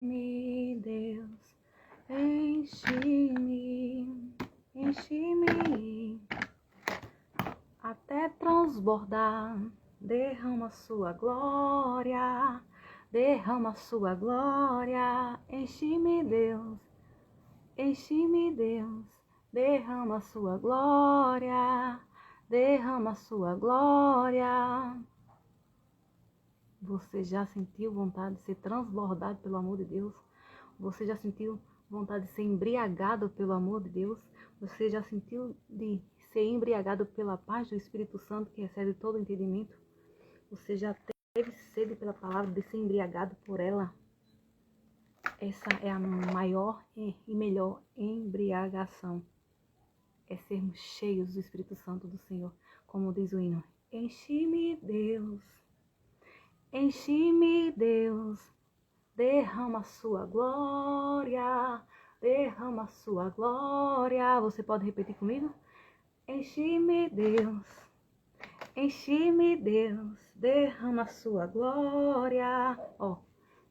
Me, Deus, enche-me, enche-me, até transbordar. Derrama sua glória, derrama sua glória. Enche-me, Deus, enche-me, Deus, derrama sua glória, derrama sua glória. Você já sentiu vontade de ser transbordado pelo amor de Deus? Você já sentiu vontade de ser embriagado pelo amor de Deus? Você já sentiu de ser embriagado pela paz do Espírito Santo que excede todo entendimento? Você já teve sede pela palavra de ser embriagado por ela? Essa é a maior e melhor embriagação. É sermos cheios do Espírito Santo do Senhor, como diz o hino. Enche-me, Deus. Enche-me, Deus, derrama sua glória, derrama sua glória. Você pode repetir comigo? Enche-me, Deus, enche-me, Deus, derrama sua glória. Ó,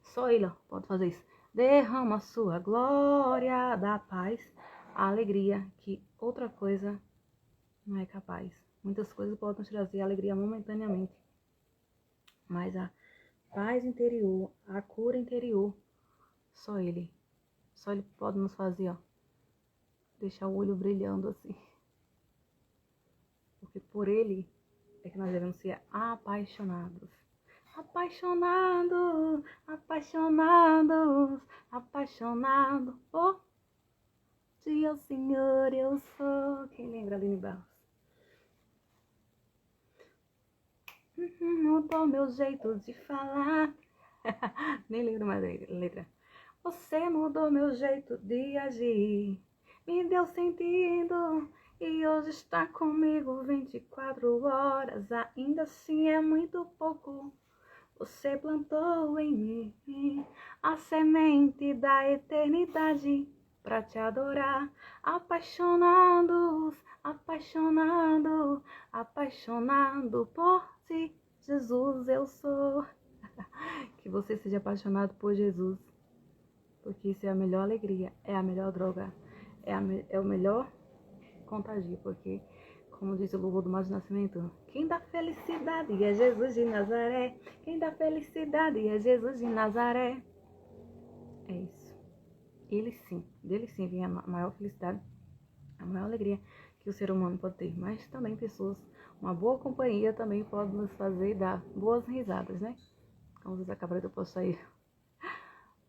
só ele pode fazer isso. Derrama sua glória, dá paz, a alegria que outra coisa não é capaz. Muitas coisas podem nos trazer alegria momentaneamente, mas a paz interior, a cura interior, só ele pode nos fazer, ó, deixar o olho brilhando assim. Porque por ele é que nós devemos ser apaixonados. Apaixonados, apaixonados, apaixonados por ti, ó Senhor, eu sou. Quem lembra, Aline Barros? Mudou meu jeito de falar. Nem lembro mais a letra. Você mudou meu jeito de agir, me deu sentido e hoje está comigo 24 horas. Ainda assim é muito pouco. Você plantou em mim a semente da eternidade para te adorar. Apaixonados, apaixonado, apaixonado por ti, Jesus eu sou. Que você seja apaixonado por Jesus, porque isso é a melhor alegria, é a melhor droga, é o melhor contagio, porque, como diz o louvor do Márcio Nascimento, quem dá felicidade é Jesus de Nazaré, quem dá felicidade é Jesus de Nazaré. É isso. Ele sim, dele sim vem a maior felicidade, a maior alegria que o ser humano pode ter, mas também pessoas, uma boa companhia também pode nos fazer dar boas risadas, né? Como vocês acabaram de postar aí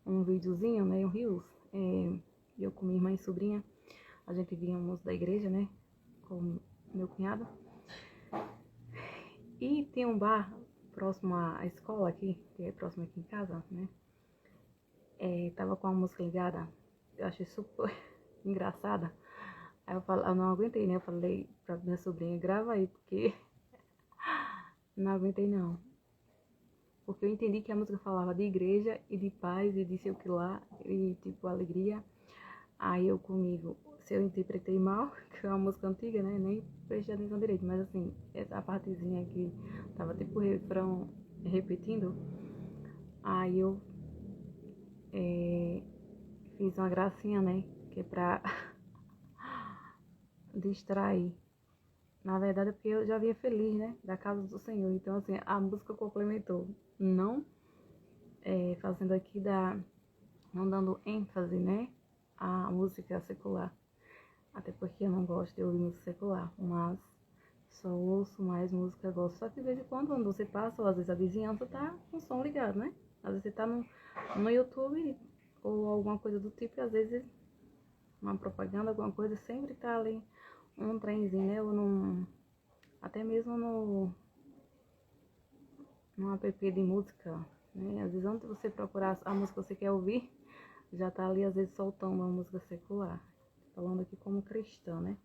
um videozinho, né, um Reels, eu com minha irmã e sobrinha, a gente vínhamos da igreja, né, com meu cunhado, e tem um bar próximo à escola aqui, que é próximo aqui em casa, né, tava com a música ligada, eu achei super engraçada, aí eu não aguentei, né, eu falei pra minha sobrinha, grava aí, porque não aguentei não, porque eu entendi que a música falava de igreja e de paz e de sei o que lá, e tipo, alegria. Aí eu comigo, se eu interpretei mal, que é uma música antiga, né? Nem prestei atenção direito, mas assim, essa partezinha aqui tava tipo o refrão repetindo. Aí eu fiz uma gracinha, né? Que é pra distrair. Na verdade é porque eu já vinha feliz, né? Da casa do Senhor. Então, assim, a música complementou. Não fazendo aqui não dando ênfase, né? À música secular. Até porque eu não gosto de ouvir música secular, mas só ouço mais música gospel. Só que de vez em quando você passa, ou às vezes a vizinhança tá com o som ligado, né? Às vezes você tá no YouTube ou alguma coisa do tipo, e às vezes uma propaganda, alguma coisa, sempre tá ali um trenzinho, né? Ou até mesmo no app de música, né? Às vezes antes de você procurar a música que você quer ouvir, já tá ali às vezes soltando uma música secular. Falando aqui como cristã, né?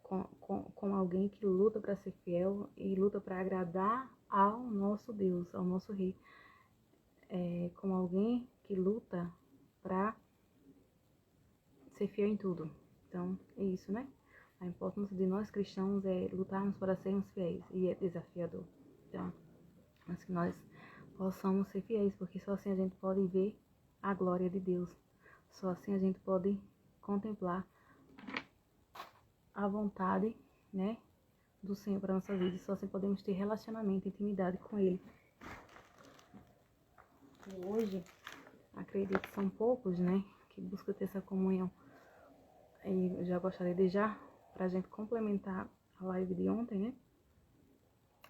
Com alguém que luta para ser fiel e luta para agradar ao nosso Deus, ao nosso Rei. Com alguém que luta para ser fiel em tudo. Então, é isso, né? A importância de nós cristãos é lutarmos para sermos fiéis, e é desafiador. Então, mas que nós possamos ser fiéis, porque só assim a gente pode ver a glória de Deus. Só assim a gente pode contemplar a vontade, né, do Senhor para nossa vida. Só assim podemos ter relacionamento, intimidade com Ele. Hoje, acredito que são poucos, né, que buscam ter essa comunhão. E eu já gostaria de para a gente complementar a live de ontem, né,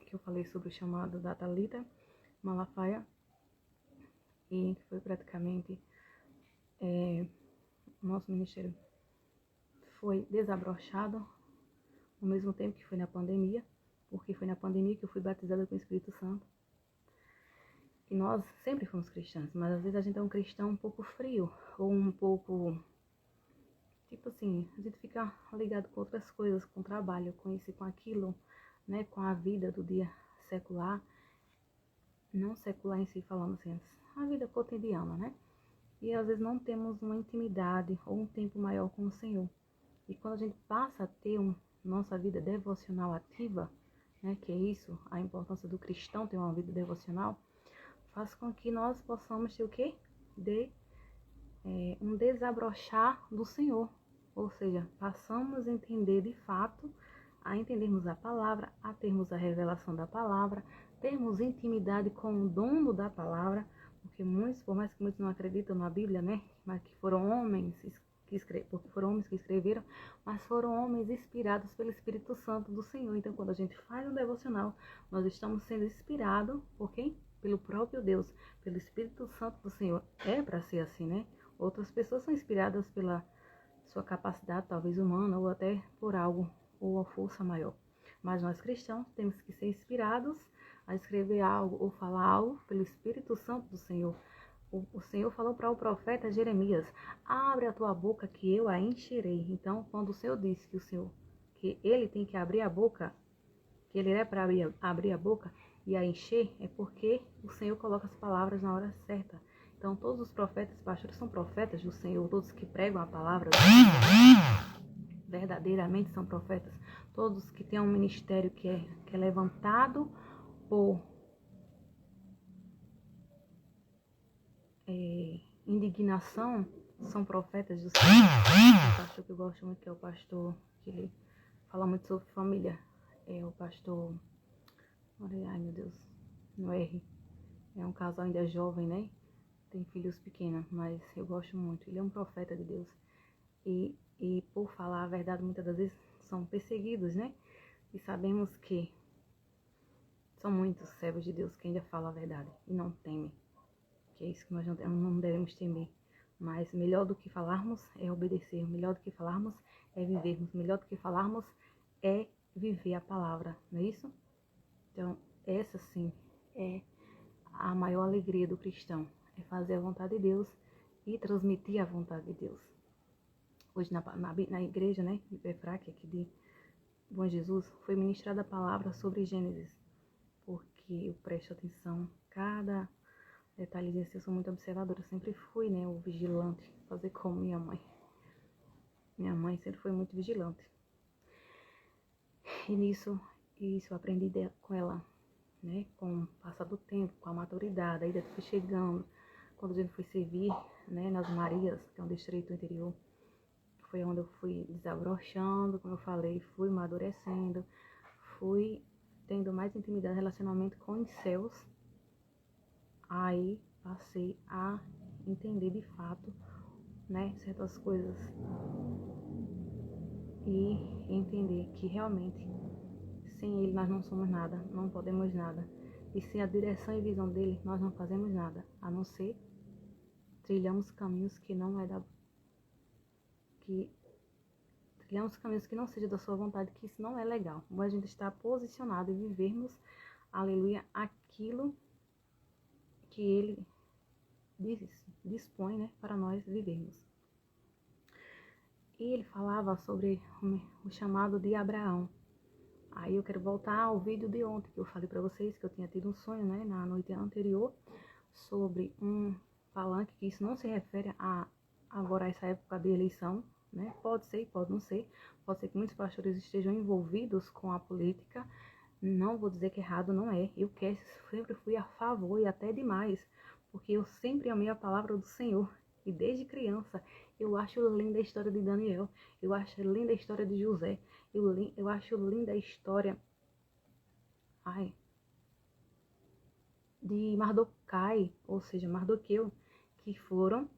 que eu falei sobre o chamado da Thalita Malafaia, e que foi praticamente nosso ministério foi desabrochado ao mesmo tempo que foi na pandemia, porque foi na pandemia que eu fui batizada com o Espírito Santo. E nós sempre fomos cristãos, mas às vezes a gente é um cristão um pouco frio, ou um pouco, tipo assim, a gente fica ligado com outras coisas, com o trabalho, com isso e com aquilo, né, com a vida do dia secular, não secular em si falando assim, a vida cotidiana, né? E às vezes não temos uma intimidade ou um tempo maior com o Senhor. E quando a gente passa a ter nossa vida devocional ativa, né, que é isso, a importância do cristão ter uma vida devocional, faz com que nós possamos ter o quê? Um desabrochar do Senhor. Ou seja, passamos a entender de fato, a entendermos a palavra, a termos a revelação da palavra, termos intimidade com o dono da palavra, porque muitos, por mais que muitos não acreditam na Bíblia, né, mas que foram homens porque foram homens que escreveram, mas foram homens inspirados pelo Espírito Santo do Senhor. Então, quando a gente faz um devocional, nós estamos sendo inspirados por quem? Pelo próprio Deus, pelo Espírito Santo do Senhor. É para ser assim, né? Outras pessoas são inspiradas pela sua capacidade, talvez humana, ou até por algo, ou a força maior. Mas nós cristãos temos que ser inspirados a escrever algo ou falar algo pelo Espírito Santo do Senhor. O Senhor falou para o profeta Jeremias: abre a tua boca que eu a encherei. Então, quando o Senhor disse que ele tem que abrir a boca, que ele é para abrir a boca e a encher, é porque o Senhor coloca as palavras na hora certa. Então, todos os profetas e pastores são profetas do Senhor, todos que pregam a palavra do Senhor verdadeiramente são profetas. Todos que têm um ministério que é levantado por indignação são profetas do Senhor. Um pastor que eu gosto muito, que é o pastor que ele fala muito sobre família, é o pastor, ai meu Deus, no R, é um casal ainda jovem, né, tem filhos pequenos, mas eu gosto muito, ele é um profeta de Deus, e por falar a verdade muitas das vezes são perseguidos, né, e sabemos que são muitos servos de Deus que ainda falam a verdade e não temem. Que é isso que nós não devemos temer. Mas melhor do que falarmos é obedecer, melhor do que falarmos é vivermos, melhor do que falarmos é viver a palavra, não é isso? Então, essa sim é a maior alegria do cristão, é fazer a vontade de Deus e transmitir a vontade de Deus. Hoje na igreja, né, de Befraque, aqui de Bom Jesus, foi ministrada a palavra sobre Gênesis, porque eu presto atenção cada detalhezinho assim, eu sou muito observadora, eu sempre fui, né, o vigilante, fazer como minha mãe. Minha mãe sempre foi muito vigilante. E isso eu aprendi com ela, né, com o passar do tempo, com a maturidade, aí fui chegando, quando a gente foi servir, né, nas Marias, que é um distrito interior, foi onde eu fui desabrochando, como eu falei, fui amadurecendo, fui tendo mais intimidade, relacionamento com os céus. Aí passei a entender de fato, né, certas coisas e entender que realmente sem ele nós não somos nada, não podemos nada. E sem a direção e visão dele nós não fazemos nada, a não ser trilhamos caminhos que não não seja da sua vontade, que isso não é legal. Mas a gente está posicionado e vivermos, aleluia, aquilo que ele dispõe, né, para nós vivermos. E ele falava sobre o chamado de Abraão. Aí eu quero voltar ao vídeo de ontem, que eu falei para vocês que eu tinha tido um sonho, né, na noite anterior, sobre um palanque, que isso não se refere a agora essa época de eleição, né, pode ser, pode não ser, pode ser que muitos pastores estejam envolvidos com a política, não vou dizer que errado não é, eu sempre fui a favor e até demais, porque eu sempre amei a palavra do Senhor. E desde criança, eu acho linda a história de Daniel, eu acho linda a história de José, eu acho linda a história de Mardokai, ou seja, Mardoqueu, que foram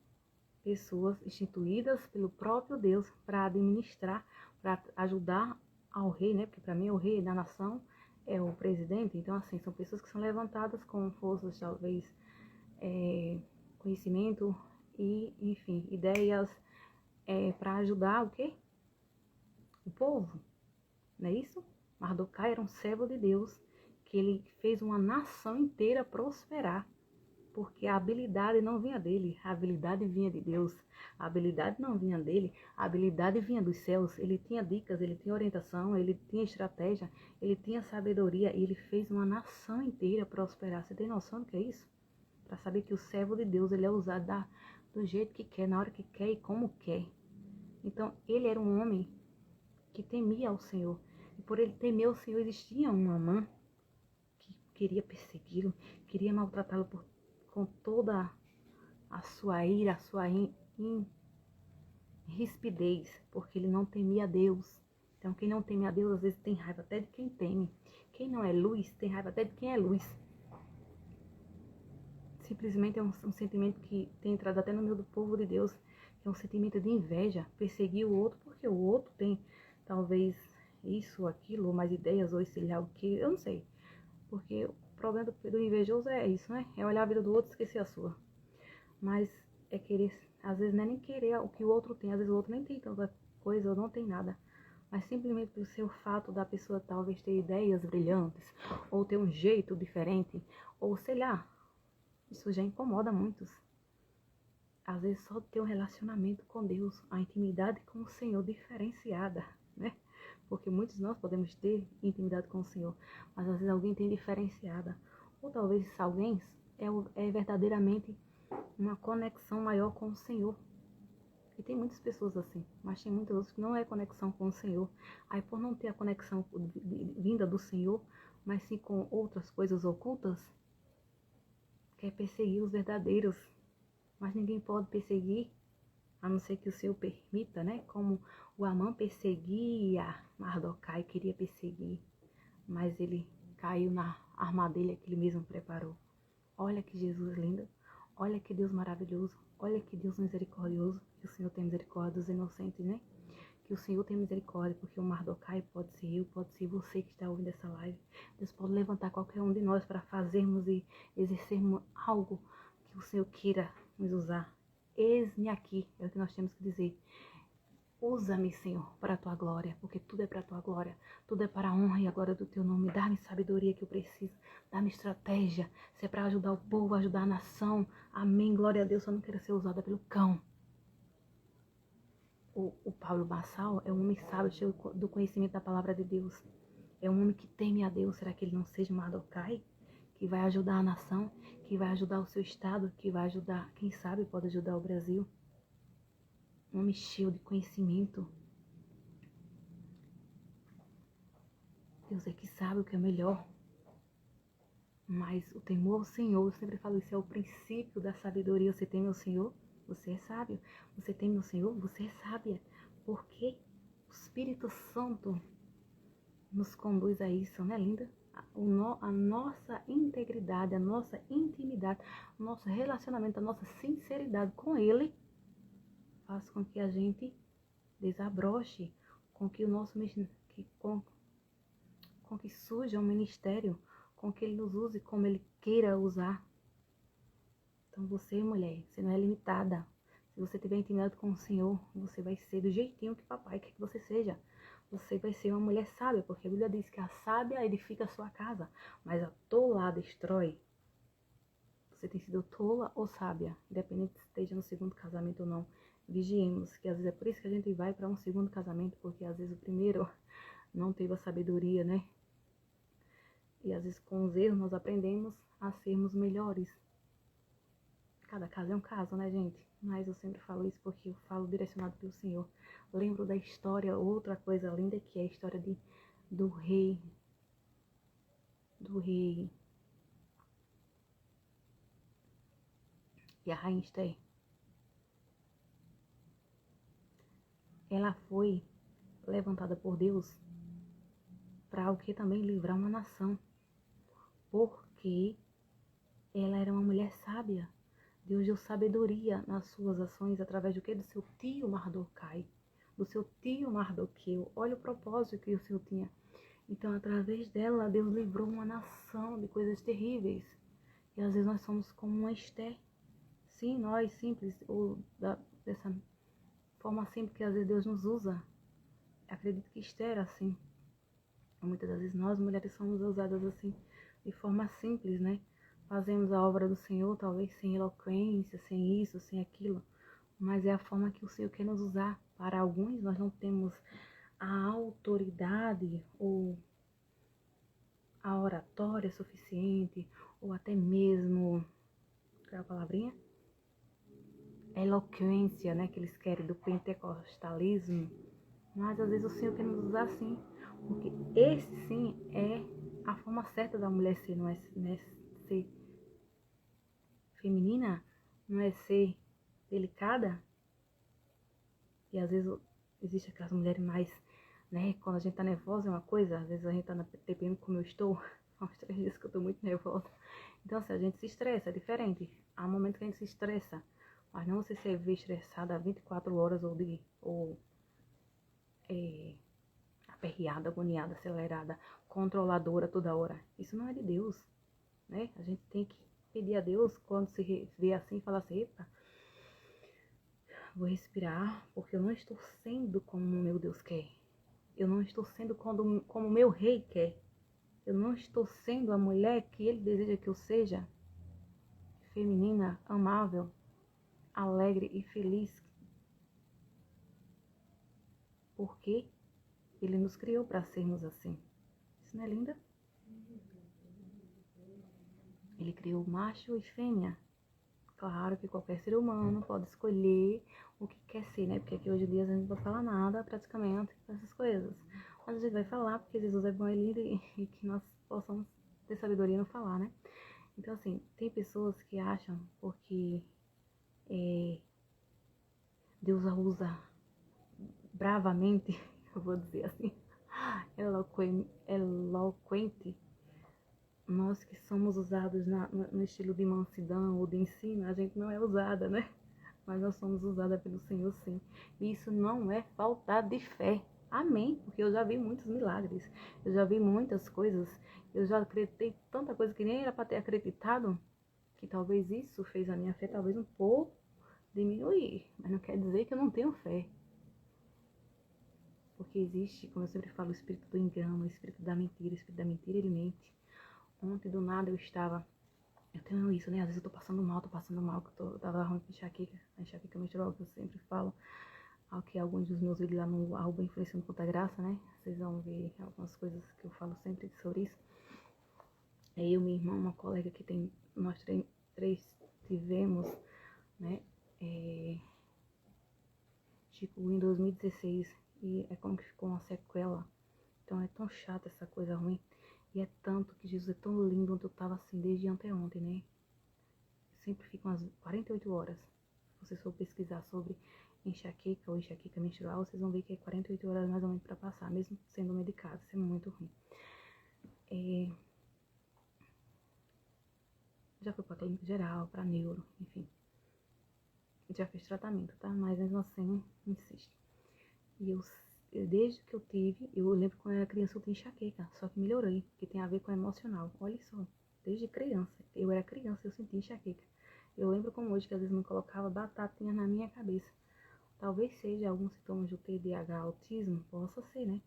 pessoas instituídas pelo próprio Deus para administrar, para ajudar ao rei, né? Porque para mim o rei da nação é o presidente. Então, assim, são pessoas que são levantadas com forças, talvez, conhecimento e, enfim, ideias para ajudar o quê? O povo, não é isso? Mardokai era um servo de Deus, que ele fez uma nação inteira prosperar. Porque a habilidade não vinha dele, a habilidade vinha de Deus. A habilidade não vinha dele, a habilidade vinha dos céus. Ele tinha dicas, ele tinha orientação, ele tinha estratégia, ele tinha sabedoria e ele fez uma nação inteira prosperar. Você tem noção do que é isso? Para saber que o servo de Deus, ele é usado do jeito que quer, na hora que quer e como quer. Então, ele era um homem que temia ao Senhor. E por ele temer o Senhor, existia uma mãe que queria persegui-lo, queria maltratá-lo com toda a sua ira, a sua rispidez, porque ele não temia a Deus. Então, quem não teme a Deus, às vezes tem raiva até de quem teme. Quem não é luz, tem raiva até de quem é luz. Simplesmente é um sentimento que tem entrado até no meio do povo de Deus, que é um sentimento de inveja, perseguir o outro, porque o outro tem, talvez, isso ou aquilo, ou mais ideias, ou esse lá o que, eu não sei. Porque o problema do invejoso é isso, né? É olhar a vida do outro e esquecer a sua. Mas é querer, às vezes não é nem querer o que o outro tem, às vezes o outro nem tem tanta coisa ou não tem nada. Mas simplesmente pelo seu fato da pessoa talvez ter ideias brilhantes, ou ter um jeito diferente, ou sei lá, isso já incomoda muitos. Às vezes só ter um relacionamento com Deus, a intimidade com o Senhor diferenciada, né? Porque muitos de nós podemos ter intimidade com o Senhor, mas às vezes alguém tem diferenciada. Ou talvez alguém é verdadeiramente uma conexão maior com o Senhor. E tem muitas pessoas assim, mas tem muitas outras que não é conexão com o Senhor. Aí por não ter a conexão vinda do Senhor, mas sim com outras coisas ocultas, quer perseguir os verdadeiros. Mas ninguém pode perseguir, a não ser que o Senhor permita, né? Como o Amã perseguia Mardokai, queria perseguir, mas ele caiu na armadilha que ele mesmo preparou. Olha que Jesus lindo, olha que Deus maravilhoso, olha que Deus misericordioso, que o Senhor tem misericórdia dos inocentes, né? Que o Senhor tem misericórdia, porque o Mardokai pode ser eu, pode ser você que está ouvindo essa live. Deus pode levantar qualquer um de nós para fazermos e exercermos algo que o Senhor queira nos usar. Eis-me aqui, é o que nós temos que dizer. Usa-me, Senhor, para a tua glória, porque tudo é para a tua glória, tudo é para a honra e a glória do teu nome. Dá-me sabedoria que eu preciso, dá-me estratégia, se é para ajudar o povo, ajudar a nação. Amém, glória a Deus, eu não quero ser usada pelo cão. O Paulo Bassal é um homem sábio, cheio do conhecimento da palavra de Deus. É um homem que teme a Deus. Será que ele não seja Mardokai? Que vai ajudar a nação, que vai ajudar o seu estado, que vai ajudar, quem sabe pode ajudar o Brasil. Um homem cheio de conhecimento. Deus é que sabe o que é melhor. Mas o temor ao Senhor, eu sempre falo isso, é o princípio da sabedoria. Você teme ao Senhor? Você é sábio. Você teme ao Senhor? Você é sábia. Porque o Espírito Santo nos conduz a isso, não é linda? A nossa integridade, a nossa intimidade, o nosso relacionamento, a nossa sinceridade com Ele faz com que a gente desabroche, com que o nosso com que surja um ministério, com que Ele nos use como Ele queira usar. Então você, mulher, você não é limitada. Se você tiver intimidade com o Senhor, você vai ser do jeitinho que papai quer que você seja. Você vai ser uma mulher sábia, porque a Bíblia diz que a sábia edifica a sua casa, mas a tola a destrói. Você tem sido tola ou sábia, independente se esteja no segundo casamento ou não. Vigiemos, que às vezes é por isso que a gente vai para um segundo casamento, porque às vezes o primeiro não teve a sabedoria, né? E às vezes com os erros nós aprendemos a sermos melhores. Cada caso é um caso, né, gente? Mas eu sempre falo isso porque eu falo direcionado pelo Senhor. Lembro da história, outra coisa linda, que é a história do rei E a rainha Esther, ela foi levantada por Deus para o que também livrar uma nação, porque ela era uma mulher sábia. Deus deu sabedoria nas suas ações através do que? Do seu tio Mardocai, do seu tio Mardoqueu. Olha o propósito que o Senhor tinha. Então, através dela, Deus livrou uma nação de coisas terríveis. E às vezes nós somos como uma Esther. Sim, nós simples, ou dessa forma simples que às vezes Deus nos usa. Acredito que Esther era assim. Muitas das vezes nós, mulheres, somos usadas assim, de forma simples, né? Fazemos a obra do Senhor, talvez sem eloquência, sem isso, sem aquilo. Mas é a forma que o Senhor quer nos usar. Para alguns, nós não temos a autoridade ou a oratória suficiente, ou até mesmo, qual é a palavrinha? Eloquência, né, que eles querem do pentecostalismo. Mas às vezes o Senhor quer nos usar assim, porque esse sim é a forma certa da mulher ser, não é ser feminina, não é ser delicada. E às vezes existe aquelas mulheres mais, né, quando a gente tá nervosa é uma coisa, às vezes a gente tá dependendo como eu estou, há uns 3 dias que eu tô muito nervosa. Então assim, a gente se estressa, é diferente. Há momentos que a gente se estressa, mas não você se vê estressada 24 horas ou aperreada, agoniada, acelerada, controladora toda hora. Isso não é de Deus, né? A gente tem que pedir a Deus quando se vê assim, falar assim, epa, vou respirar, porque eu não estou sendo como o meu Deus quer. Eu não estou sendo como o meu rei quer. Eu não estou sendo a mulher que ele deseja que eu seja. Feminina, amável, alegre e feliz. Porque ele nos criou para sermos assim. Isso não é linda? Ele criou macho e fêmea. Claro que qualquer ser humano pode escolher o que quer ser, né? Porque aqui hoje em dia a gente não pode falar nada praticamente dessas coisas. Mas a gente vai falar porque Jesus é bom e lindo e que nós possamos ter sabedoria no falar, né? Então, assim, tem pessoas que acham porque Deus a usa bravamente, eu vou dizer assim, eloquente, nós que somos usados no estilo de mansidão ou de ensino, a gente não é usada, né? Mas nós somos usadas pelo Senhor, sim. E isso não é falta de fé. Amém? Porque eu já vi muitos milagres, eu já vi muitas coisas, eu já acreditei tanta coisa que nem era para ter acreditado, que talvez isso fez a minha fé talvez um pouco diminuir. Mas não quer dizer que eu não tenho fé. Porque existe, como eu sempre falo, o espírito do engano, o espírito da mentira. O espírito da mentira, ele mente. Ontem, do nada, eu tenho isso, né? Às vezes eu tô passando mal, que eu tava ruim com enxaqueca. A enxaqueca menstrual, que eu sempre falo. Ao que alguns dos meus vídeos lá no arroba Influenciando Contra a Graça, né? Vocês vão ver algumas coisas que eu falo sempre sobre isso. É eu, minha irmã, uma colega que tem, nós três tivemos, né? Tipo, em 2016. E é como que ficou uma sequela. Então é tão chata essa coisa ruim. E é tanto que Jesus é tão lindo onde eu tava assim desde anteontem, né? Sempre fica umas 48 horas. Se vocês for pesquisar sobre enxaqueca ou enxaqueca menstrual, vocês vão ver que é 48 horas mais ou menos para passar, mesmo sendo medicado. Isso é muito ruim. Já fui pra clínica geral, pra neuro, enfim. Já fiz tratamento, tá? Mas mesmo assim, insiste. E desde que eu tive, eu lembro que quando eu era criança eu tinha enxaqueca, só que melhorei, que tem a ver com o emocional. Olha só, desde criança, eu era criança eu sentia enxaqueca. Eu lembro como hoje que às vezes me colocava batatinha na minha cabeça. Talvez seja algum sintoma do TDAH, autismo, possa ser, né?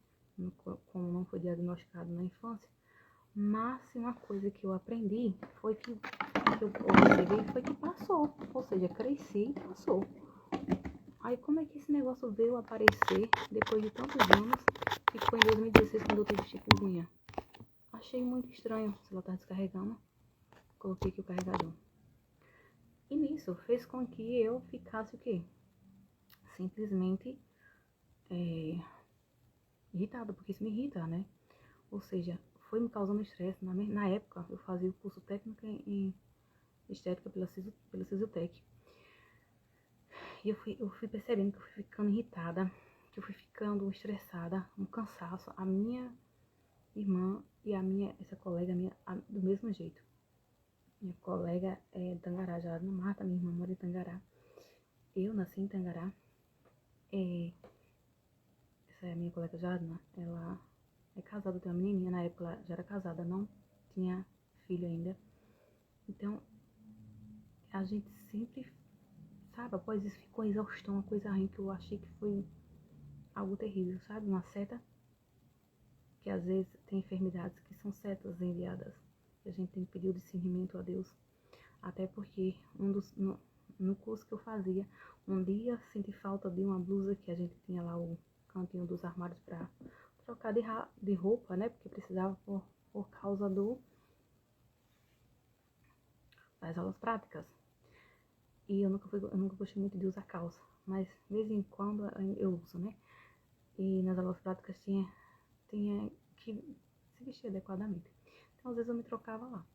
Como não foi diagnosticado na infância. Mas uma coisa que eu aprendi foi que eu observei foi que passou. Ou seja, cresci e passou. Aí como é que esse negócio veio aparecer depois de tantos anos, que foi em 2016 quando eu tive chikungunya? Achei muito estranho. Se ela tá descarregando, coloquei aqui o carregador. E nisso fez com que eu ficasse o quê? Simplesmente irritada, porque isso me irrita, né? Ou seja, foi me causando estresse. Na época eu fazia o curso técnico em estética pela Sisutec. E eu fui percebendo que eu fui ficando irritada, que eu fui ficando estressada, um cansaço. A minha irmã e essa colega minha, do mesmo jeito. Minha colega é de Tangará, já não mata, minha irmã mora em Tangará. Eu nasci em Tangará. Essa é a minha colega Jadna, ela é casada, tem uma menininha, na época ela já era casada, não tinha filho ainda. Então, a gente sempre, sabe, após isso ficou exaustão, uma coisa ruim que eu achei que foi algo terrível, sabe, uma seta, que às vezes tem enfermidades que são setas enviadas, e a gente tem que pedir o discernimento a Deus, até porque no curso que eu fazia, um dia senti falta de uma blusa que a gente tinha lá o cantinho dos armários para trocar de roupa, né, porque precisava por causa das aulas práticas. E eu nunca gostei muito de usar calça, mas de vez em quando eu uso, né? E nas aulas práticas tinha que se vestir adequadamente. Então, às vezes eu me trocava lá.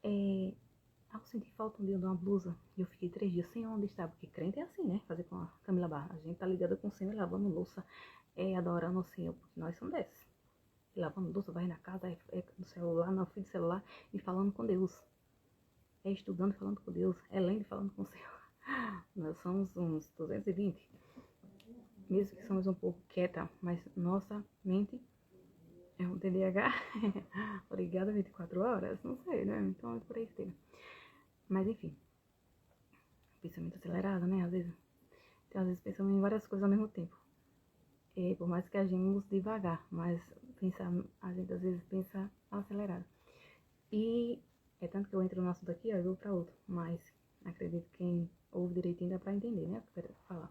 Eu senti falta um dia de uma blusa e eu fiquei 3 dias sem onde estar, porque crente é assim, né? Fazer com a Camila Barra. A gente tá ligada com o Senhor, lavando louça, adorando o Senhor, porque nós somos desses. E lavando louça, vai na casa, no celular, no fio de celular e falando com Deus. Estudando, falando com Deus, lendo e falando com o Senhor. Nós somos uns 220, mesmo que somos um pouco quieta, mas nossa mente é um TDAH. Obrigada, 24 horas, não sei, né? Então é por aí que tem. Mas enfim, pensamento acelerado, né? Às vezes pensamos em várias coisas ao mesmo tempo. Por mais que agimos devagar, mas a gente às vezes pensa acelerado. E é tanto que eu entro no assunto aqui, eu vou para outro, mas acredito que quem ouve direitinho dá pra entender, né? O que eu quero falar.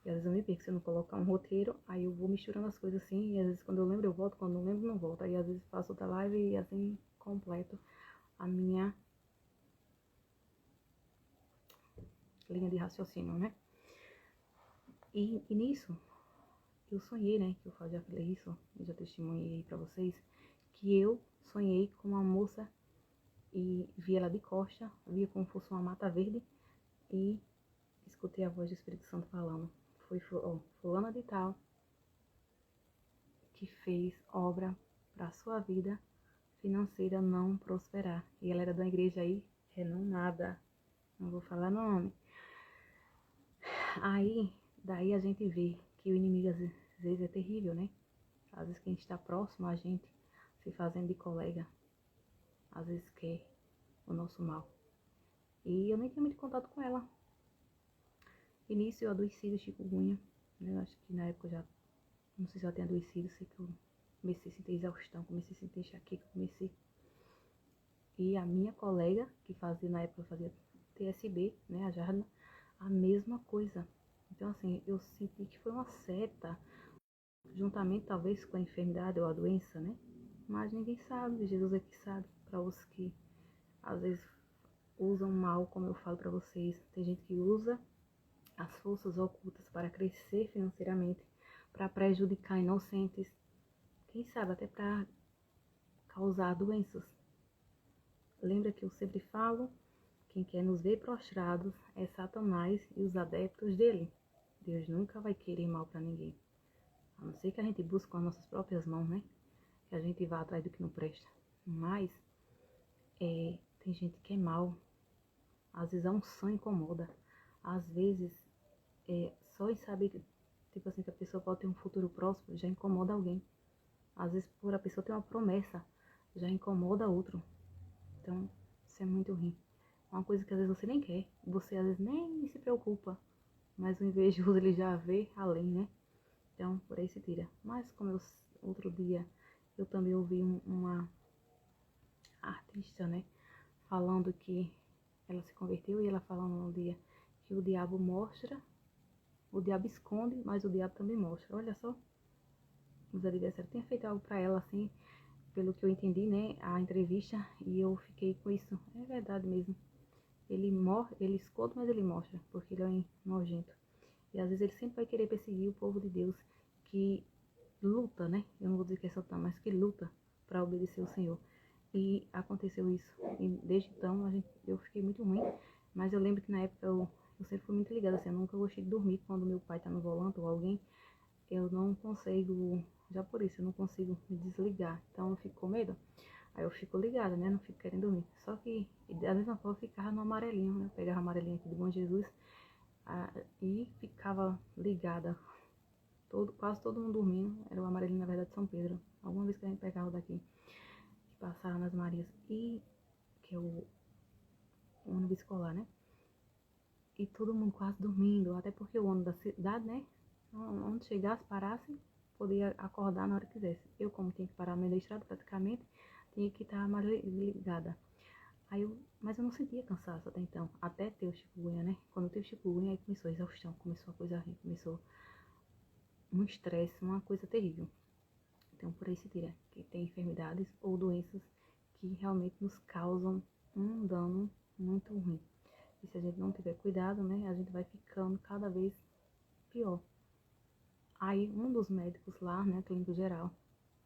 E às vezes eu me perco, se eu não colocar um roteiro, aí eu vou misturando as coisas assim, e às vezes quando eu lembro eu volto, quando não lembro não volto. Aí às vezes faço outra live e assim completo a minha linha de raciocínio, né? E nisso, eu sonhei, né? Que eu já falei isso, eu já testemunhei pra vocês, que eu sonhei com uma moça e vi ela de costa, via como fosse uma mata verde e escutei a voz do Espírito Santo falando. Foi fulana de tal que fez obra para sua vida financeira não prosperar. E ela era de uma igreja aí renomada, não vou falar nome. Daí a gente vê que o inimigo às vezes é terrível, né? Às vezes quem está próximo a gente, se fazendo de colega, às vezes quer o nosso mal. E eu nem tinha muito contato com ela. Início eu adoeci do chikungunya, né? Eu acho que na época eu já, não sei se ela tinha adoecido, sei que eu comecei a sentir exaustão, comecei a sentir enxaqueca, E a minha colega, que fazia, na época fazia TSB, né, a Jardna, a mesma coisa. Então assim, eu senti que foi uma seta, juntamente talvez com a enfermidade ou a doença, né? Mas ninguém sabe, Jesus é que sabe, para os que às vezes usam mal, como eu falo para vocês. Tem gente que usa as forças ocultas para crescer financeiramente, para prejudicar inocentes, quem sabe até para causar doenças. Lembra que eu sempre falo, quem quer nos ver prostrados é Satanás e os adeptos dele. Deus nunca vai querer mal para ninguém. A não ser que a gente busque com as nossas próprias mãos, né? Que a gente vá atrás do que não presta. Mas tem gente que é mal. Às vezes a unção incomoda. Às vezes só em saber que, tipo assim, que a pessoa pode ter um futuro próximo já incomoda alguém. Às vezes por a pessoa ter uma promessa já incomoda outro. Então isso é muito ruim. Uma coisa que às vezes você nem quer, você às vezes nem se preocupa, mas o invejoso ele já vê além, né? Então por aí se tira. Mas como outro dia eu também ouvi uma artista, né, falando que ela se converteu e ela falando um dia que o diabo mostra, o diabo esconde, mas o diabo também mostra. Olha só, os adversários tinham feito algo para ela assim, pelo que eu entendi, né, a entrevista, e eu fiquei com isso. É verdade mesmo. Ele esconde, mas ele mostra, porque ele é nojento. E às vezes ele sempre vai querer perseguir o povo de Deus que luta, né? Eu não vou dizer que é Satã, mas que luta para obedecer o Senhor. E aconteceu isso. E desde então eu fiquei muito ruim. Mas eu lembro que na época eu sempre fui muito ligada, assim, eu nunca gostei de dormir quando meu pai tá no volante ou alguém. Eu não consigo, já por isso, eu não consigo me desligar. Então eu fico com medo. Aí eu fico ligada, né? Não fico querendo dormir. Só que da mesma forma eu ficava no amarelinho, né? Eu pegava o amarelinho aqui de Bom Jesus e ficava ligada. Quase todo mundo dormindo. Era o amarelinho, na verdade, de São Pedro. Alguma vez que a gente pegava daqui, que passava nas Marias. E que é o ônibus escolar, né? E todo mundo quase dormindo. Até porque o ônibus da cidade, né? Onde chegasse, parasse, podia acordar na hora que quisesse. Eu, como tinha que parar no meio da estrada, praticamente, tinha que estar mais ligada. Mas eu não sentia cansaço até então, até ter o chikungunya, né? Quando eu tive chikungunya, aí começou a exaustão, começou a coisa ruim, começou um estresse, uma coisa terrível. Então, por aí se tira que tem enfermidades ou doenças que realmente nos causam um dano muito ruim. E se a gente não tiver cuidado, né, a gente vai ficando cada vez pior. Aí, um dos médicos lá, né, clínico geral,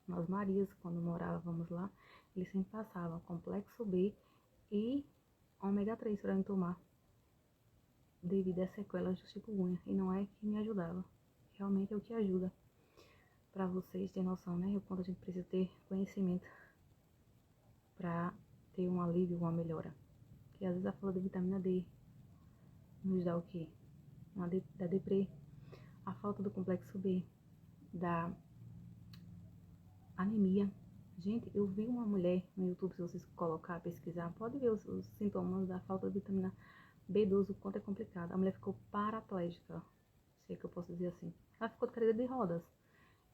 nas Marias, quando morávamos lá, ele sempre passava complexo B e ômega 3 para mim tomar, devido às sequelas do chikungunya. E não é que me ajudava, realmente é o que ajuda. Para vocês terem noção, né, o quanto a gente precisa ter conhecimento para ter um alívio, uma melhora. Que às vezes a falta de vitamina D nos dá o quê? Da deprê, a falta do complexo B, da anemia. Gente, eu vi uma mulher no YouTube, se vocês colocar, pesquisar, pode ver os sintomas da falta de vitamina B12, o quanto é complicado. A mulher ficou paraplégica, se é que eu posso dizer assim. Ela ficou de cadeira de rodas.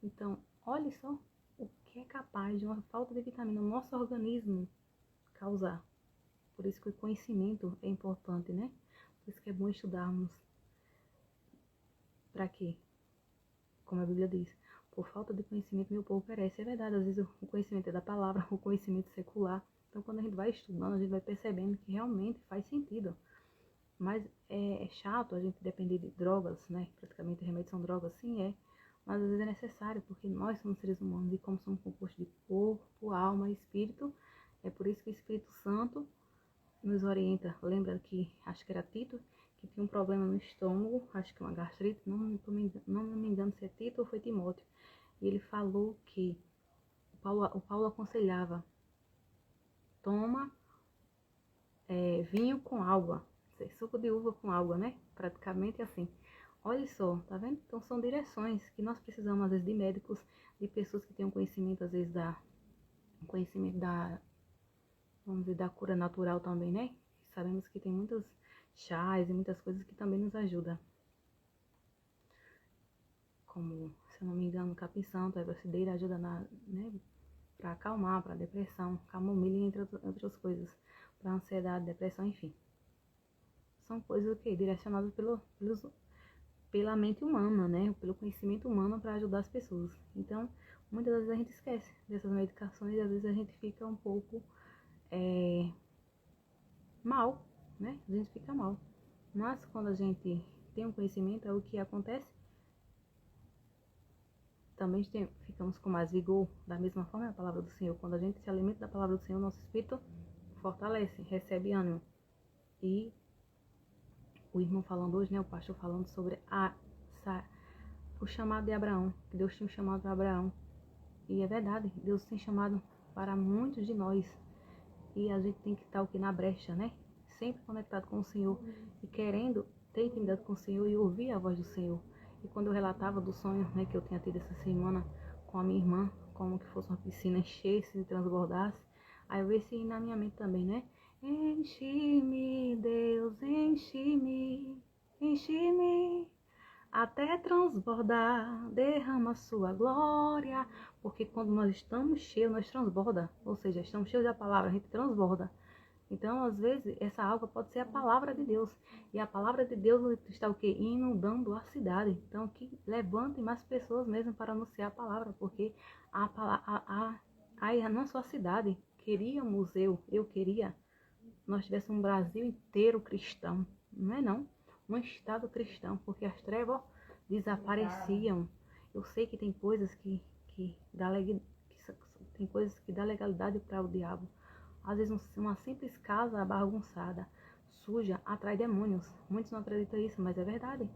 Então, olha só o que é capaz de uma falta de vitamina no nosso organismo causar. Por isso que o conhecimento é importante, né? Por isso que é bom estudarmos. Para quê? Como a Bíblia diz, por falta de conhecimento meu povo perece. É verdade, às vezes o conhecimento é da palavra, o conhecimento secular. Então, quando a gente vai estudando, a gente vai percebendo que realmente faz sentido. Mas é chato a gente depender de drogas, né? Praticamente remédios são drogas, sim, é. Mas às vezes é necessário, porque nós somos seres humanos e como somos compostos de corpo, alma e espírito, é por isso que o Espírito Santo nos orienta. Lembra que, acho que era Tito, que tinha um problema no estômago, acho que uma gastrite, não me engano se é Tito ou foi Timóteo. E ele falou que o Paulo aconselhava, toma vinho com água, suco de uva com água, né? Praticamente assim. Olha só, tá vendo? Então são direções que nós precisamos, às vezes, de médicos, de pessoas que tenham conhecimento, às vezes, vamos dizer, da cura natural também, né? Sabemos que tem muitos chás e muitas coisas que também nos ajudam. Como, se eu não me engano, capim-santo, a bracideira ajuda né, para acalmar, para depressão, camomila, entre outras coisas, para ansiedade, depressão, enfim. São coisas que direcionadas pela mente humana, né? Pelo conhecimento humano para ajudar as pessoas. Então, muitas vezes a gente esquece dessas medicações e às vezes a gente fica um pouco mal, né? A gente fica mal. Mas quando a gente tem um conhecimento, é o que acontece. Também ficamos com mais vigor. Da mesma forma, a palavra do Senhor. Quando a gente se alimenta da palavra do Senhor, nosso espírito fortalece, recebe ânimo. E o irmão falando hoje, né? O pastor falando sobre o chamado de Abraão. Que Deus tinha um chamado para Abraão. E é verdade, Deus tem chamado para muitos de nós. E a gente tem que estar o que? Na brecha, né? Sempre conectado com o Senhor. E querendo ter intimidade com o Senhor e ouvir a voz do Senhor. E quando eu relatava do sonho, né, que eu tinha tido essa semana com a minha irmã, como que fosse uma piscina, enchesse e transbordasse. Aí eu vi isso na minha mente também, né? Enche-me, Deus, enche-me, enche-me. Até transbordar, derrama sua glória, porque quando nós estamos cheios, nós transborda, ou seja, estamos cheios da palavra, a gente transborda. Então, às vezes, essa água pode ser a palavra de Deus, e a palavra de Deus está o quê? Inundando a cidade. Então, que levantem mais pessoas mesmo para anunciar a palavra, porque não só a cidade, queríamos eu queria, nós tivéssemos um Brasil inteiro cristão, não é não? Um estado cristão, porque as trevas desapareciam. Eu sei que tem coisas que tem coisas que dá legalidade para o diabo, Às vezes uma simples casa bagunçada, suja, atrai demônios. Muitos não acreditam nisso, mas é verdade.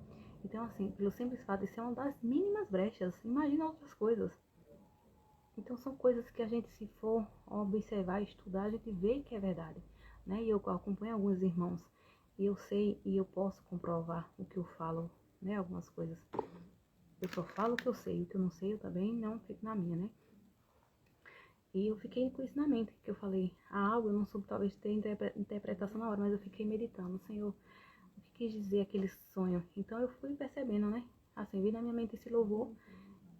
Então, assim, pelo simples fato de ser uma das mínimas brechas, imagina outras coisas. Então, são coisas que a gente, se for observar, estudar, a gente vê que é verdade, né? E eu acompanho alguns irmãos, e eu sei, e eu posso comprovar o que eu falo, né? Algumas coisas. Eu só falo o que eu sei, o que eu não sei, eu também não fico na minha, né? E eu fiquei com isso na mente, que eu falei, algo, eu não soube talvez ter interpretação na hora, mas eu fiquei meditando, Senhor, o que quis dizer aquele sonho? Então eu fui percebendo, né? Assim, vi na minha mente esse louvor,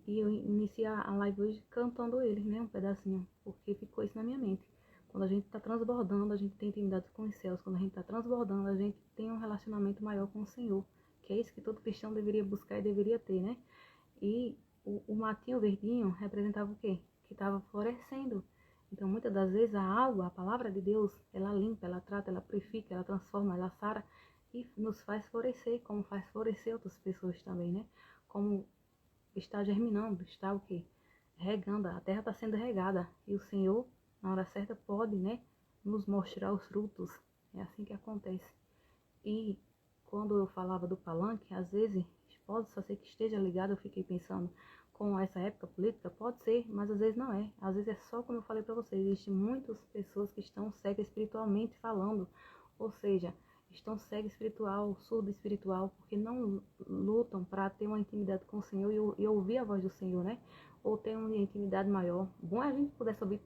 e eu iniciei a live hoje cantando ele, né? Um pedacinho, porque ficou isso na minha mente. Quando a gente está transbordando, a gente tem intimidade com os céus. Quando a gente está transbordando, a gente tem um relacionamento maior com o Senhor. Que é isso que todo cristão deveria buscar e deveria ter, né? E o matinho verdinho representava o quê? Que estava florescendo. Então, muitas das vezes, a água, a palavra de Deus, ela limpa, ela trata, ela purifica, ela transforma, ela sara e nos faz florescer, como faz florescer outras pessoas também, né? Como está germinando, está o quê? Regando, a terra está sendo regada. E o Senhor, na hora certa, pode, né? Nos mostrar os frutos. É assim que acontece. E quando eu falava do palanque, às vezes, pode só ser que esteja ligado, eu fiquei pensando com essa época política, pode ser, mas às vezes não é. Às vezes é só como eu falei para vocês, existem muitas pessoas que estão cegas espiritualmente falando, ou seja, estão cegas espiritual, surdo espiritual, porque não lutam para ter uma intimidade com o Senhor e ouvir a voz do Senhor, né? Ou ter uma intimidade maior. Bom é a gente pudesse ouvir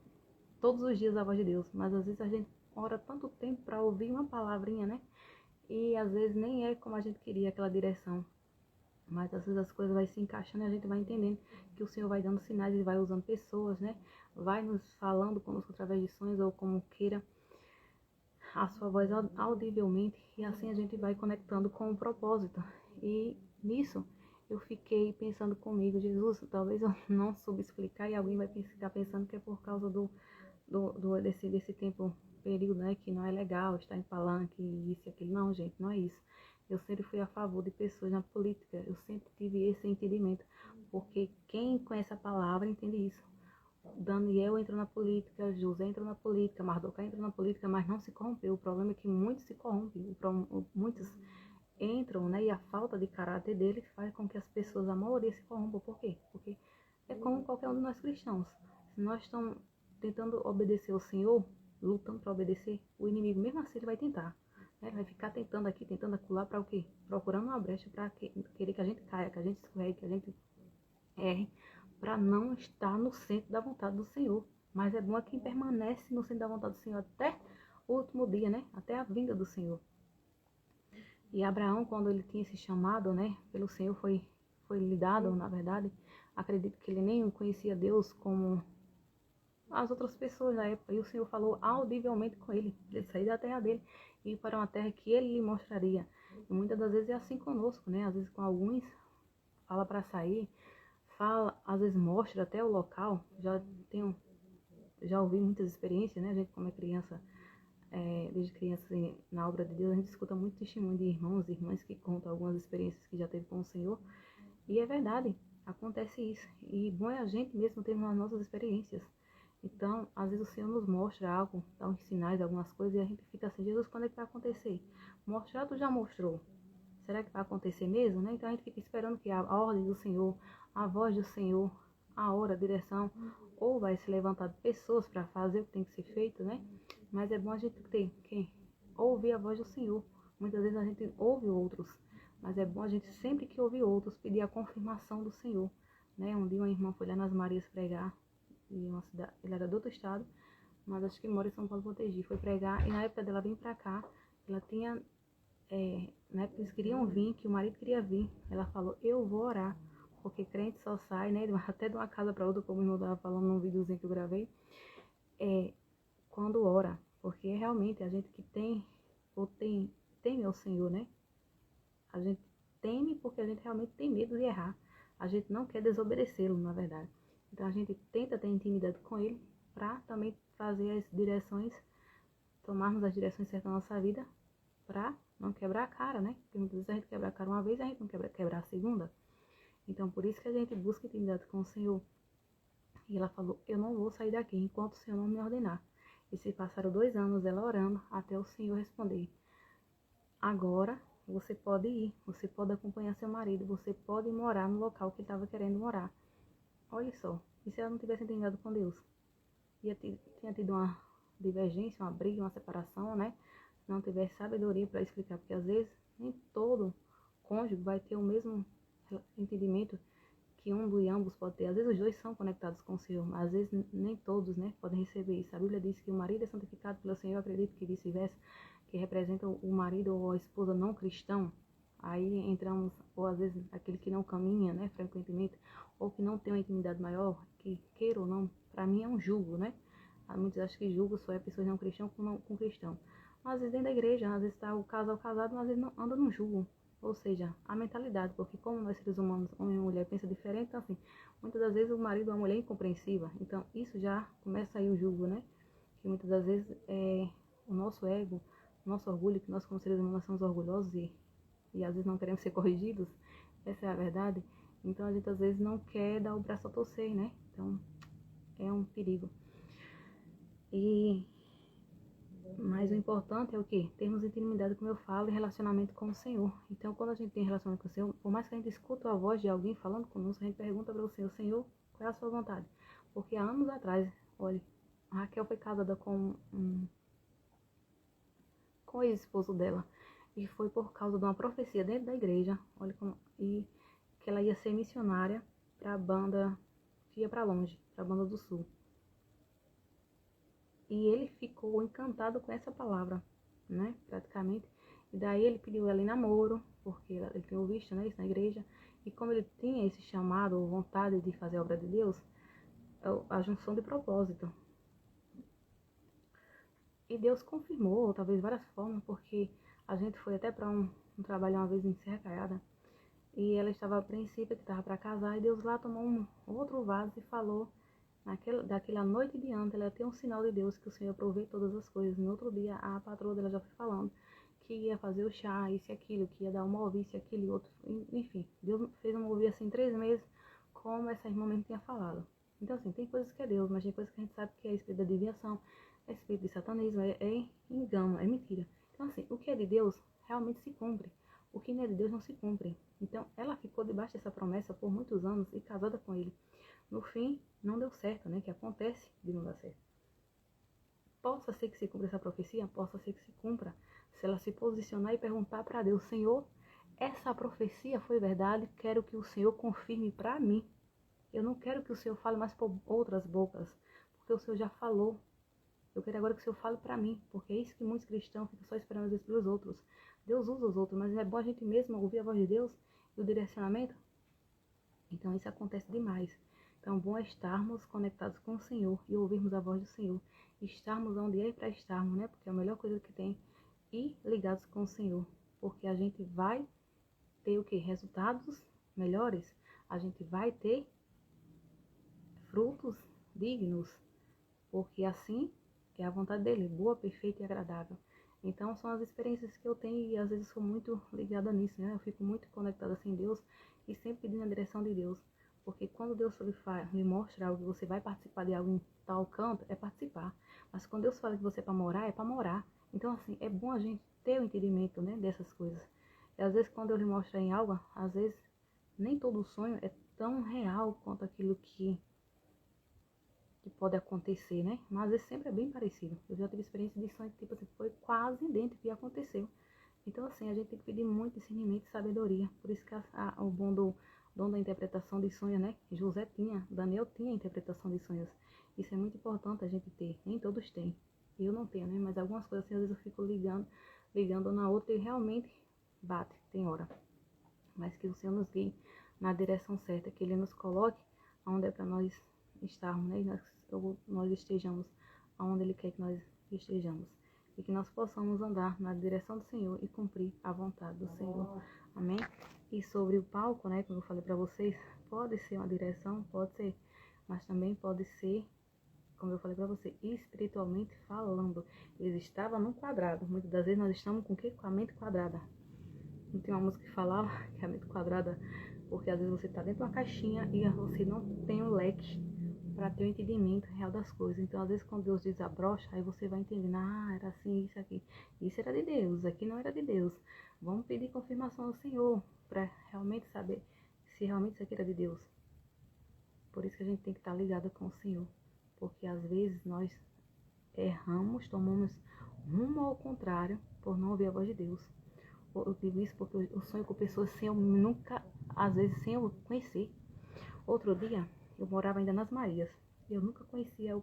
todos os dias a voz de Deus, mas às vezes a gente ora tanto tempo para ouvir uma palavrinha, né? E às vezes nem é como a gente queria aquela direção. Mas às vezes as coisas vai se encaixando e a gente vai entendendo que o Senhor vai dando sinais e vai usando pessoas, né? Vai nos falando conosco através de sonhos ou como queira a sua voz audivelmente e assim a gente vai conectando com o propósito. E nisso eu fiquei pensando comigo, Jesus, talvez eu não soube explicar e alguém vai ficar pensando que é por causa desse tempo, período, né, que não é legal estar em palanque, isso e aquilo. Não, gente, não é isso. Eu sempre fui a favor de pessoas na política, eu sempre tive esse entendimento, porque quem conhece a palavra entende isso. Daniel entrou na política, José entrou na política, Mardoca entrou na política, mas não se corrompeu. O problema é que muitos se corrompem, muitos entram, né, e a falta de caráter deles faz com que as pessoas, a maioria, se corrompam. Por quê? Porque é como qualquer um de nós cristãos. Se nós estamos tentando obedecer ao Senhor, lutando para obedecer, o inimigo mesmo assim ele vai tentar. Né? Vai ficar tentando aqui, tentando acular para o quê? Procurando uma brecha para querer que a gente caia, que a gente escorregue, que a gente erre, para não estar no centro da vontade do Senhor. Mas é bom é quem permanece no centro da vontade do Senhor até o último dia, né? Até a vinda do Senhor. E Abraão, quando ele tinha esse chamado, né, pelo Senhor, foi lhe dado, na verdade. Acredito que ele nem conhecia Deus como as outras pessoas da época. E o Senhor falou audivelmente com ele, para ele sair da terra dele e ir para uma terra que ele lhe mostraria. E muitas das vezes é assim conosco, né? Às vezes com alguns fala para sair, fala, às vezes mostra até o local. Já ouvi muitas experiências, né? A gente como é criança, desde criança assim, na obra de Deus, a gente escuta muito testemunho de irmãos e irmãs que contam algumas experiências que já teve com o Senhor. E é verdade, acontece isso. E bom é a gente mesmo ter as nossas experiências. Então, às vezes o Senhor nos mostra algo, dá uns sinais, algumas coisas, e a gente fica assim, Jesus, quando é que vai acontecer? Mostrar, tu já mostrou. Será que vai acontecer mesmo, né? Então a gente fica esperando que a ordem do Senhor, a voz do Senhor, a hora, a direção, ou vai se levantar pessoas para fazer o que tem que ser feito, né? Mas é bom a gente ter quem ouvir a voz do Senhor. Muitas vezes a gente ouve outros, mas é bom a gente sempre que ouvir outros pedir a confirmação do Senhor, né? Um dia uma irmã foi lá nas Marias pregar, e uma cidade, ele era do outro estado, mas acho que mora em São Paulo Potegi, foi pregar, e na época dela vir para cá, ela tinha na época eles queriam vir, que o marido queria vir, ela falou, eu vou orar, porque crente só sai, né, até de uma casa para outra, como o irmão estava falando num videozinho que eu gravei, quando ora, porque realmente a gente que teme ao Senhor, né, a gente teme porque a gente realmente tem medo de errar, a gente não quer desobedecê-lo, na verdade, então a gente tenta ter intimidade com ele, para também fazer as direções, tomarmos as direções certas da nossa vida, para não quebrar a cara, né? Porque muitas vezes a gente quebra a cara uma vez, a gente não quebrar a segunda. Então, por isso que a gente busca intimidade com o Senhor. E ela falou, eu não vou sair daqui enquanto o Senhor não me ordenar. E se passaram 2 anos ela orando até o Senhor responder. Agora você pode ir, você pode acompanhar seu marido, você pode morar no local que ele estava querendo morar. Olha só, e se ela não tivesse entendido com Deus? Tinha tido uma divergência, uma briga, uma separação, né? Não tivesse sabedoria para explicar, porque às vezes nem todo cônjuge vai ter o mesmo entendimento que um e ambos pode ter. Às vezes os dois são conectados com o Senhor, mas às vezes nem todos, né, podem receber isso. A Bíblia diz que o marido é santificado pelo Senhor, eu acredito que vice-versa, que representa o marido ou a esposa não cristão. Aí entramos, ou às vezes aquele que não caminha, né, frequentemente, ou que não tem uma intimidade maior, que queira ou não, para mim é um jugo, né? Muitos acham que jugo só é pessoas não cristãs com cristão. Mas às vezes dentro da igreja, às vezes está o casal casado, mas às vezes não anda no jugo. Ou seja, a mentalidade, porque como nós seres humanos, homem e mulher, pensa diferente, então assim, muitas das vezes o marido ou a mulher é incompreensiva. Então isso já começa aí o jugo, né? Que muitas das vezes é o nosso ego, o nosso orgulho, que nós como seres humanos somos orgulhosos e às vezes não queremos ser corrigidos, essa é a verdade. Então a gente às vezes não quer dar o braço a torcer, né? Então é um perigo. Mas o importante é o quê? Termos intimidade, como eu falo, e relacionamento com o Senhor. Então, quando a gente tem relacionamento com o Senhor, por mais que a gente escuta a voz de alguém falando conosco, a gente pergunta para o Senhor, Senhor, qual é a sua vontade? Porque há anos atrás, olha, a Raquel foi casada com o ex-esposo dela. E foi por causa de uma profecia dentro da igreja, olha como, e que ela ia ser missionária para a banda que ia para longe, para a banda do sul. E ele ficou encantado com essa palavra, né, praticamente. E daí ele pediu ela em namoro, porque ele tinha visto, né, isso na igreja. E como ele tinha esse chamado, ou vontade de fazer a obra de Deus, a junção de propósito. E Deus confirmou, talvez de várias formas, porque a gente foi até para um trabalho uma vez em Serra Caiada, e ela estava apreensiva que estava para casar, e Deus lá tomou um outro vaso e falou, daquela noite diante, ela tem um sinal de Deus que o Senhor provê todas as coisas. No outro dia, a patroa dela já foi falando que ia fazer o chá, isso e aquilo, que ia dar uma ouvir, isso e aquilo e outro. Enfim, Deus fez uma ouvir assim 3 meses, como essa irmã mesmo tinha falado. Então, assim, tem coisas que é Deus, mas tem coisas que a gente sabe que é espírito da adivinhação, é espírito de satanismo, é engano, é mentira. Então, assim, o que é de Deus realmente se cumpre. O que não é de Deus não se cumpre. Então, ela ficou debaixo dessa promessa por muitos anos e casada com ele. No fim, não deu certo, né? Que acontece de não dar certo. Possa ser que se cumpra essa profecia, possa ser que se cumpra. Se ela se posicionar e perguntar para Deus, Senhor, essa profecia foi verdade, quero que o Senhor confirme para mim. Eu não quero que o Senhor fale mais por outras bocas, porque o Senhor já falou. Eu quero agora que o Senhor fale para mim, porque é isso que muitos cristãos ficam só esperando às vezes pelos outros. Deus usa os outros, mas é bom a gente mesmo ouvir a voz de Deus e o direcionamento. Então isso acontece demais. Então bom é estarmos conectados com o Senhor e ouvirmos a voz do Senhor. Estarmos onde é para estarmos, né? Porque é a melhor coisa que tem. E ligados com o Senhor. Porque a gente vai ter o que? Resultados melhores. A gente vai ter frutos dignos. Porque assim é a vontade dele, boa, perfeita e agradável. Então são as experiências que eu tenho e às vezes sou muito ligada nisso, né? Eu fico muito conectada assim em Deus e sempre pedindo a direção de Deus. Porque quando Deus lhe mostra algo, que você vai participar de algum tal canto, é participar. Mas quando Deus fala que você é para morar. Então assim, é bom a gente ter o entendimento, né, dessas coisas. E às vezes quando Deus lhe mostra em algo, às vezes nem todo sonho é tão real quanto aquilo que pode acontecer, né? Mas às vezes sempre é bem parecido. Eu já tive experiência de sonho que, tipo assim, foi quase idêntico e aconteceu. Então, assim, a gente tem que pedir muito discernimento e sabedoria. Por isso que o bom do dom da interpretação de sonhos, né? José tinha, Daniel tinha interpretação de sonhos. Isso é muito importante a gente ter. Nem todos têm. Eu não tenho, né? Mas algumas coisas, assim, às vezes eu fico ligando na outra e realmente bate, tem hora. Mas que o Senhor nos guie na direção certa, que Ele nos coloque onde é para nós estarmos, né? Nós estejamos aonde Ele quer que nós estejamos. E que nós possamos andar na direção do Senhor e cumprir a vontade do Senhor. Amém? E sobre o palco, né? Como eu falei para vocês, pode ser uma direção, pode ser. Mas também pode ser, como eu falei para você, espiritualmente falando. Eles estavam num quadrado. Muitas das vezes nós estamos com o quê? Com a mente quadrada. Não tem uma música que falava que é a mente quadrada, porque às vezes você está dentro de uma caixinha e você não tem um leque para ter o entendimento real das coisas. Então, às vezes, quando Deus desabrocha, aí você vai entendendo, era assim, isso aqui. Isso era de Deus, aqui não era de Deus. Vamos pedir confirmação ao Senhor para realmente saber se realmente isso aqui era de Deus. Por isso que a gente tem que estar ligado com o Senhor. Porque às vezes nós erramos, tomamos rumo ao contrário por não ouvir a voz de Deus. Eu digo isso porque eu sonho com pessoas sem eu nunca, às vezes sem eu conhecer. Outro dia, eu morava ainda nas Marias. Eu nunca conhecia o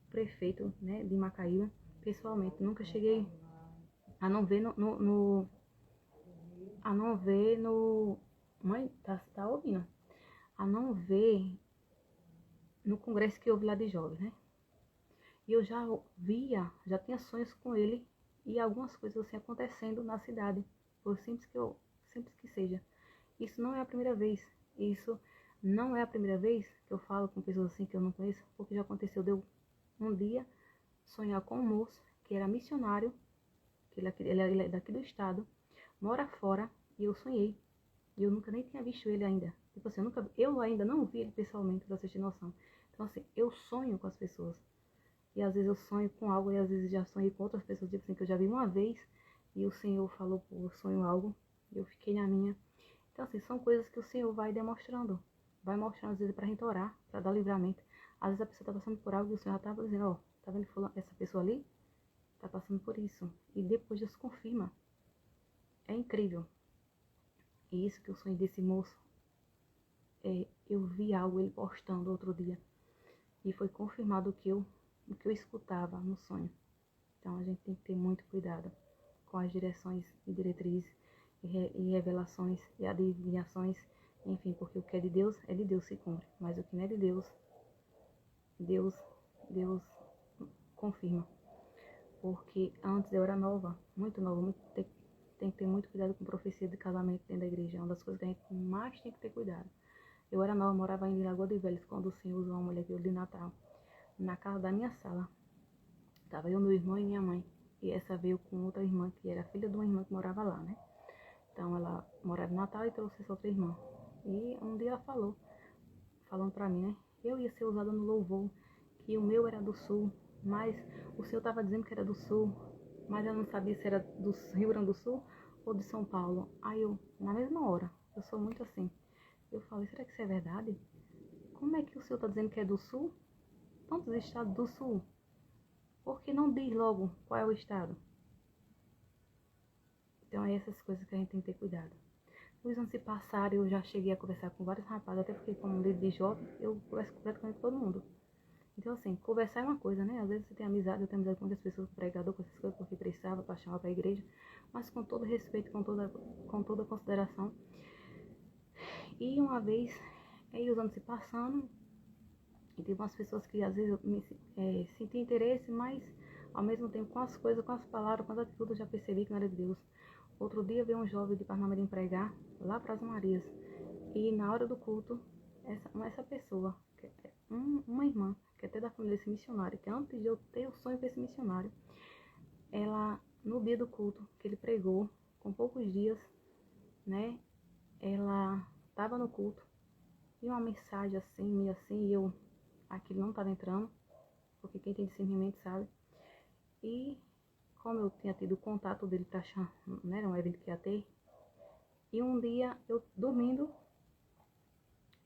prefeito, né, de Macaíba, pessoalmente. Nunca cheguei a não ver a não ver no... Mãe, tá ouvindo? A não ver no congresso que houve lá de jovens, né? E eu já tinha sonhos com ele e algumas coisas assim acontecendo na cidade, por simples que seja. Isso não é a primeira vez. Isso não é a primeira vez que eu falo com pessoas assim que eu não conheço, porque já aconteceu de eu um dia sonhar com um moço que era missionário, que ele é daqui do estado, mora fora, e eu sonhei. E eu nunca nem tinha visto ele ainda. Tipo assim, eu ainda não vi ele pessoalmente, pra vocês terem noção. Então assim, eu sonho com as pessoas. E às vezes eu sonho com algo, e às vezes já sonhei com outras pessoas, tipo assim, que eu já vi uma vez, e o Senhor falou, pô, eu sonho algo, e eu fiquei na minha. Então assim, são coisas que o Senhor vai demonstrando. Vai mostrando, às vezes, pra gente orar, pra dar livramento. Às vezes a pessoa tá passando por algo e o Senhor já tá dizendo, ó, tá vendo essa pessoa ali? Tá passando por isso. E depois Deus confirma. É incrível. E isso que eu sonhei desse moço, eu vi algo ele postando outro dia. E foi confirmado o que eu escutava no sonho. Então a gente tem que ter muito cuidado com as direções e diretrizes e revelações e adivinhações, enfim, porque o que é de Deus se cumpre, mas o que não é de Deus, Deus confirma. Porque antes eu era nova, tem que ter muito cuidado com profecia de casamento dentro da igreja, é uma das coisas que a gente mais tem que ter cuidado. Eu era nova, morava em Lagoa de Velhos, quando o Senhor usou uma mulher que veio de Natal, na casa da minha sala. Tava eu, meu irmão e minha mãe. E essa veio com outra irmã, que era filha de uma irmã que morava lá, né? Então ela morava em Natal e trouxe essa outra irmã. E um dia ela falando pra mim, né? Eu ia ser usada no louvor, que o meu era do sul, mas o Senhor tava dizendo que era do sul, mas eu não sabia se era do Rio Grande do Sul ou de São Paulo. Aí eu, na mesma hora, eu sou muito assim. Eu falei, será que isso é verdade? Como é que o Senhor tá dizendo que é do sul? Tantos estados do sul. Por que não diz logo qual é o estado? Então é essas coisas que a gente tem que ter cuidado. Os anos se passaram, eu já cheguei a conversar com vários rapazes, até porque como líder de jovem, eu converso praticamente com todo mundo. Então assim, conversar é uma coisa, né? Às vezes você tem amizade, eu tenho amizade com muitas pessoas, com pregador, com essas coisas, porque precisava para chamar para a igreja, mas com todo respeito, com toda consideração. E uma vez, aí os anos se passando, e teve umas pessoas que às vezes eu senti interesse, mas ao mesmo tempo com as coisas, com as palavras, com as atitudes, eu já percebi que não era de Deus. Outro dia veio um jovem de Parnamirim pregar lá para as Marias. E na hora do culto, essa pessoa, que é uma irmã, que é até da família desse missionário, que antes de eu ter o sonho com esse missionário, ela, no dia do culto que ele pregou, com poucos dias, né, ela estava no culto, e uma mensagem assim, meio assim, e aquilo não estava entrando, porque quem tem discernimento sabe. E como eu tinha tido contato dele para achar, né, era um evento que ia ter, e um dia, eu dormindo,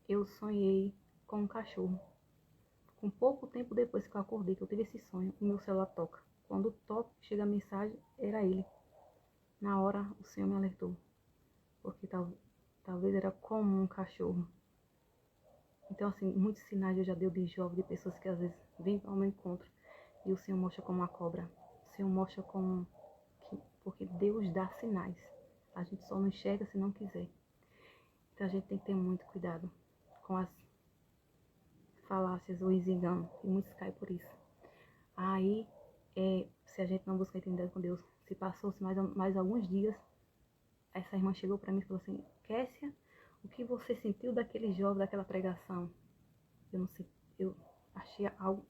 eu sonhei com um cachorro. Com pouco tempo depois que eu acordei, que eu tive esse sonho, o meu celular toca. Quando toca, chega a mensagem, era ele. Na hora, o Senhor me alertou, porque talvez era como um cachorro. Então, assim, muitos sinais eu já dei de jovem, de pessoas que às vezes vêm ao meu encontro, e o Senhor mostra como uma cobra. O Senhor mostra como... porque Deus dá sinais. A gente só não enxerga se não quiser. Então a gente tem que ter muito cuidado com as falácias ou enganos, e muitos caem por isso. Aí, se a gente não buscar intimidade com Deus, se passou-se mais alguns dias, essa irmã chegou para mim e falou assim, Kessia, o que você sentiu daquele jovem, daquela pregação? Eu não sei, eu achei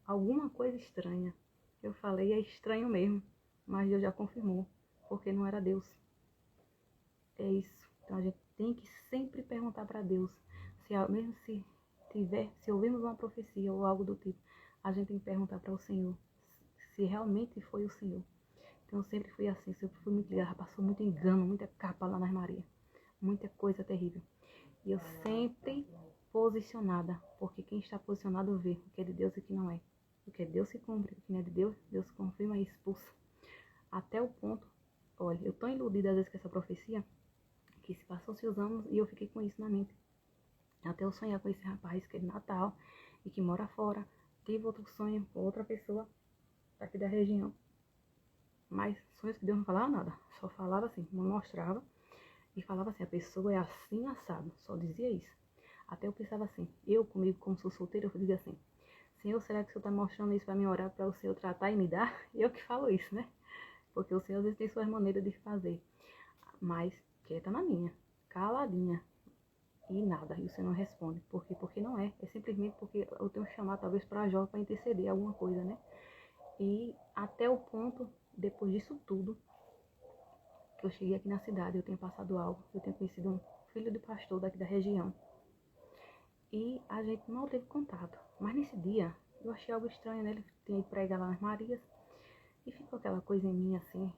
alguma coisa estranha. Eu falei, é estranho mesmo, mas Deus já confirmou, porque não era Deus. É isso. Então a gente tem que sempre perguntar para Deus, mesmo se ouvirmos uma profecia ou algo do tipo, a gente tem que perguntar para o Senhor se realmente foi o Senhor. Então eu sempre fui assim, sempre fui muito ligada, passou muito engano, muita capa lá nas Maria, muita coisa terrível. E eu sempre posicionada, porque quem está posicionado vê o que é de Deus e o que não é. O que é de Deus se cumpre, o que não é de Deus, Deus confirma e expulsa. Até o ponto, olha, eu tô iludida às vezes com essa profecia, que se passou-se os anos e eu fiquei com isso na mente. Até eu sonhar com esse rapaz que é de Natal e que mora fora. Tive outro sonho com outra pessoa daqui da região. Mas sonhos que Deus não falava nada. Só falava assim, me mostrava e falava assim, a pessoa é assim assado. Só dizia isso. Até eu pensava assim, eu comigo como sou solteira, eu dizia assim, Senhor, será que o Senhor está mostrando isso para mim orar, para o Senhor tratar e me dar? Eu que falo isso, né? Porque o Senhor às vezes tem suas maneiras de fazer. Mas quieta na minha, caladinha. E nada, e você não responde. Por quê? Porque não é. É simplesmente porque eu tenho que chamar talvez para jovem para interceder alguma coisa, né? E até o ponto, depois disso tudo, que eu cheguei aqui na cidade, eu tenho passado algo, eu tenho conhecido um filho de pastor daqui da região. E a gente mal teve contato. Mas nesse dia, eu achei algo estranho, né? Ele tinha ido pregar lá nas Marias. E ficou aquela coisa em mim, assim,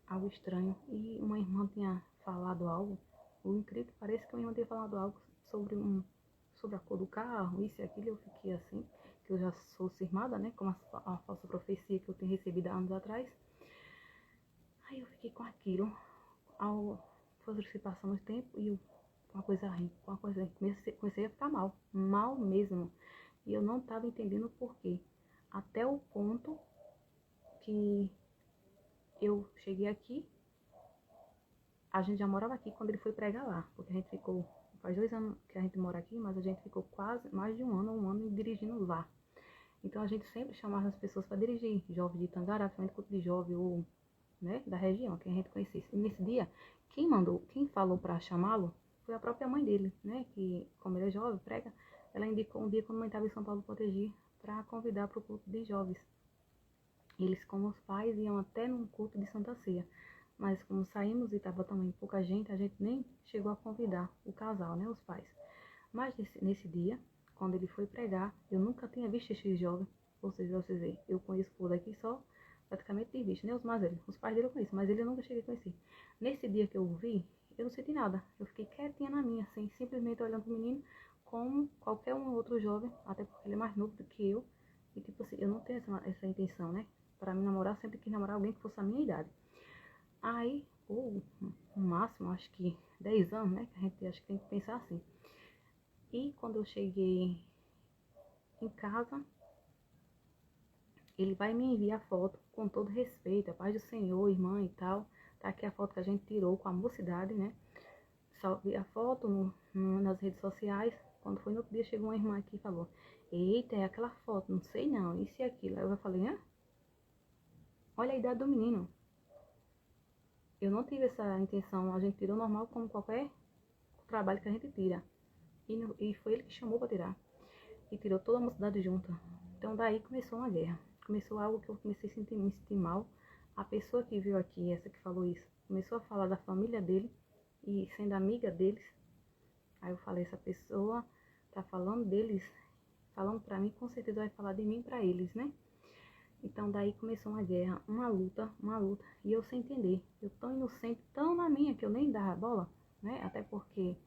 algo estranho. E uma irmã tinha falado algo. O incrível que parece que uma irmã tinha falado algo sobre a cor do carro, isso e aquilo. Eu fiquei assim, que eu já sou cismada, né? Como a falsa profecia que eu tenho recebido há anos atrás. Aí eu fiquei com aquilo. Ao se passando o tempo e eu uma coisa ruim, uma coisa ruim. Comecei a ficar mal, mal mesmo. E eu não estava entendendo o porquê. Até o ponto que eu cheguei aqui, a gente já morava aqui quando ele foi pregar lá, porque a gente ficou, faz 2 anos que a gente mora aqui, mas a gente ficou quase mais de um ano dirigindo lá. Então a gente sempre chamava as pessoas para dirigir, jovem de Tangará, principalmente culto de jovem ou, né, da região, que a gente conhecesse. E nesse dia, quem falou para chamá-lo foi a própria mãe dele, né, que como ele é jovem, prega, ela indicou um dia quando a mãe estava em São Paulo proteger para convidar para o culto de jovens. Eles, como os pais, iam até num culto de Santa Ceia. Mas como saímos e estava também pouca gente, a gente nem chegou a convidar o casal, né, os pais. Mas nesse dia, quando ele foi pregar, eu nunca tinha visto esse jovem. Ou seja, vocês veem, eu conheço por aqui só praticamente de vista, né? Os mais velhos. Os pais dele eu conheço, mas ele eu nunca cheguei a conhecer. Nesse dia que eu o vi, eu não senti nada. Eu fiquei quietinha na minha, assim, simplesmente olhando pro menino como qualquer um outro jovem, até porque ele é mais novo do que eu. E tipo assim, eu não tenho essa intenção, né? Para mim namorar, eu sempre quis namorar alguém que fosse a minha idade. Aí, ou no máximo, acho que 10 anos, né? Que a gente acho que tem que pensar assim. E quando eu cheguei em casa, ele vai me enviar a foto com todo respeito, a paz do Senhor, irmã e tal. Tá aqui a foto que a gente tirou com a mocidade, né? Salvei a foto nas redes sociais. Quando foi no outro dia, chegou uma irmã aqui e falou: Eita, é aquela foto, não sei não, isso e aquilo. Aí eu falei: Hã? Olha a idade do menino. Eu não tive essa intenção, a gente tirou normal como qualquer trabalho que a gente tira. E foi ele que chamou para tirar. E tirou toda a mocidade junto. Então daí começou uma guerra. Começou algo que eu comecei a me sentir mal. A pessoa que veio aqui, essa que falou isso, começou a falar da família dele e sendo amiga deles. Aí eu falei, essa pessoa tá falando deles, falando pra mim, com certeza vai falar de mim pra eles, né? Então daí começou uma guerra, uma luta, e eu sem entender. Eu tão inocente, tão na minha, que eu nem dava bola, né? Até porque,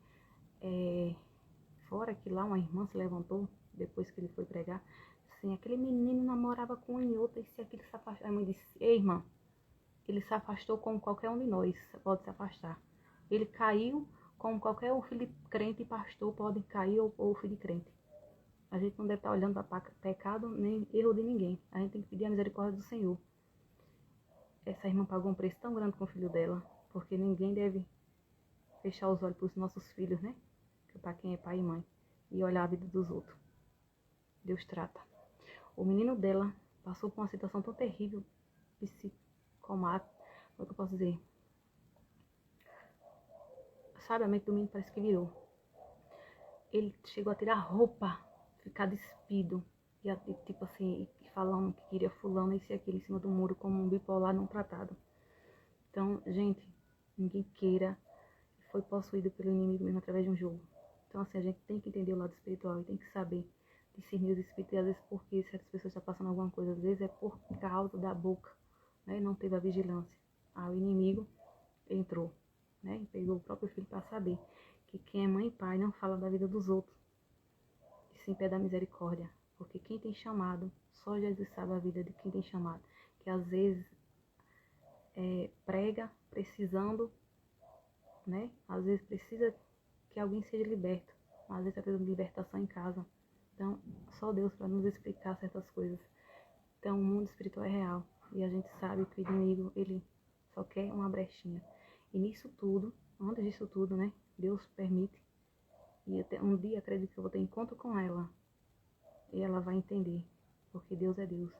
fora que lá uma irmã se levantou, depois que ele foi pregar, assim, aquele menino namorava com um e outro, e se aquele se afastou, a mãe disse, ei irmã, ele se afastou como qualquer um de nós, pode se afastar. Ele caiu como qualquer um filho de crente e pastor pode cair ou filho de crente. A gente não deve estar olhando para pecado nem erro de ninguém. A gente tem que pedir a misericórdia do Senhor. Essa irmã pagou um preço tão grande com o filho dela, porque ninguém deve fechar os olhos para os nossos filhos, né? Para quem é pai e mãe, e olhar a vida dos outros. Deus trata. O menino dela passou por uma situação tão terrível, psicomática, como é que eu posso dizer? Sabe, a mente do menino parece que virou. Ele chegou a tirar roupa, ficar despido, e tipo assim, falando que queria fulano, esse e aquilo em cima do muro, como um bipolar não tratado. Então, gente, ninguém queira, foi possuído pelo inimigo mesmo através de um jogo. Então, assim, a gente tem que entender o lado espiritual e tem que saber discernir os espíritos, e às vezes porque certas pessoas estão passando alguma coisa, às vezes é por causa da boca, né? Não teve a vigilância. O inimigo entrou, né? E pegou o próprio filho para saber que quem é mãe e pai não fala da vida dos outros, e sim pede a misericórdia, porque quem tem chamado, só Jesus sabe a vida de quem tem chamado, que às vezes prega precisando, né? Às vezes precisa que alguém seja liberto, às vezes está precisando de libertação em casa. Então, só Deus para nos explicar certas coisas. Então, o mundo espiritual é real, e a gente sabe que o inimigo, ele só quer uma brechinha. E nisso tudo, antes disso tudo, né? Deus permite, e até um dia acredito que eu vou ter encontro com ela, e ela vai entender, porque Deus é Deus.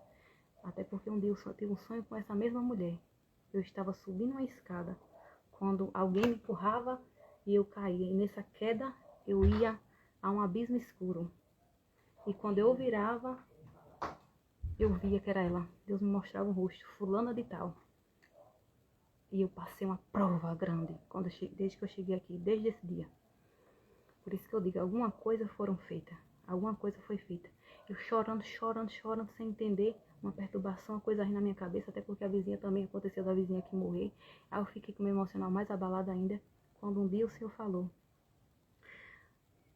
Até porque um dia eu tive um sonho com essa mesma mulher. Eu estava subindo uma escada, quando alguém me empurrava e eu caía. E nessa queda eu ia a um abismo escuro. E quando eu virava, eu via que era ela. Deus me mostrava o rosto, fulana de tal. E eu passei uma prova grande desde que eu cheguei aqui, desde esse dia. Por isso que eu digo, alguma coisa foram feitas. Alguma coisa foi feita. Eu chorando, sem entender, uma perturbação, uma coisa aí na minha cabeça, até porque a vizinha também, aconteceu da vizinha aqui morrer. Aí eu fiquei com o meu emocional mais abalado ainda, quando um dia o Senhor falou.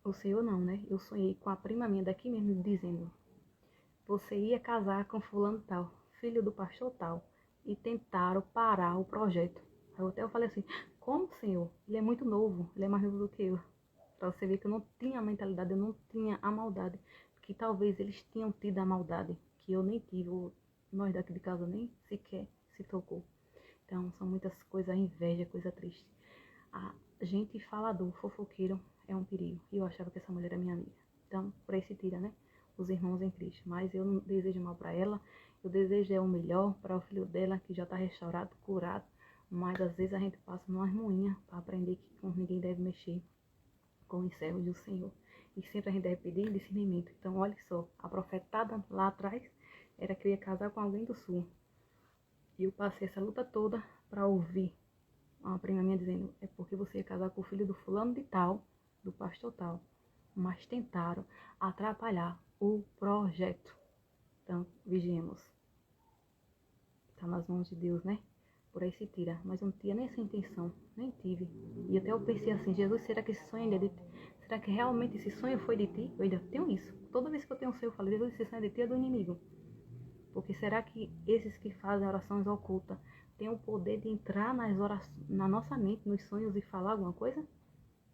O Senhor não, né? Eu sonhei com a prima minha daqui mesmo, dizendo: você ia casar com fulano tal, filho do pastor tal, e tentaram parar o projeto. Aí até eu falei assim, como, Senhor? Ele é muito novo, ele é mais novo do que eu. Pra você ver que eu não tinha a mentalidade, eu não tinha a maldade, que talvez eles tinham tido a maldade, que eu nem tive, ou nós daqui de casa nem sequer se tocou. Então, são muitas coisas, a inveja, coisa triste. A gente falador, fofoqueiro, é um perigo. E eu achava que essa mulher era minha amiga. Então, por aí se tira, né? Os irmãos em Cristo. Mas eu não desejo mal para ela. Eu desejo o melhor para o filho dela, que já está restaurado, curado. Mas às vezes a gente passa numa ruinha para aprender que com ninguém deve mexer com os servos do Senhor. E sempre a gente deve pedir discernimento. Então, olha só, a profetada lá atrás era que eu ia casar com alguém do sul. E eu passei essa luta toda para ouvir uma prima minha dizendo, é porque você ia casar com o filho do fulano de tal, do pastor tal. Mas tentaram atrapalhar o projeto. Então, vigiemos. Está nas mãos de Deus, né? Por aí se tira. Mas eu não tinha nem essa intenção. Nem tive. E até eu pensei assim, Jesus, será que esse sonho é de ti? Será que realmente esse sonho foi de ti? Eu ainda tenho isso. Toda vez que eu tenho um sonho, eu falo, Jesus, esse sonho é de ti ou do inimigo? Porque será que esses que fazem orações ocultas têm o poder de entrar na nossa mente, nos sonhos e falar alguma coisa?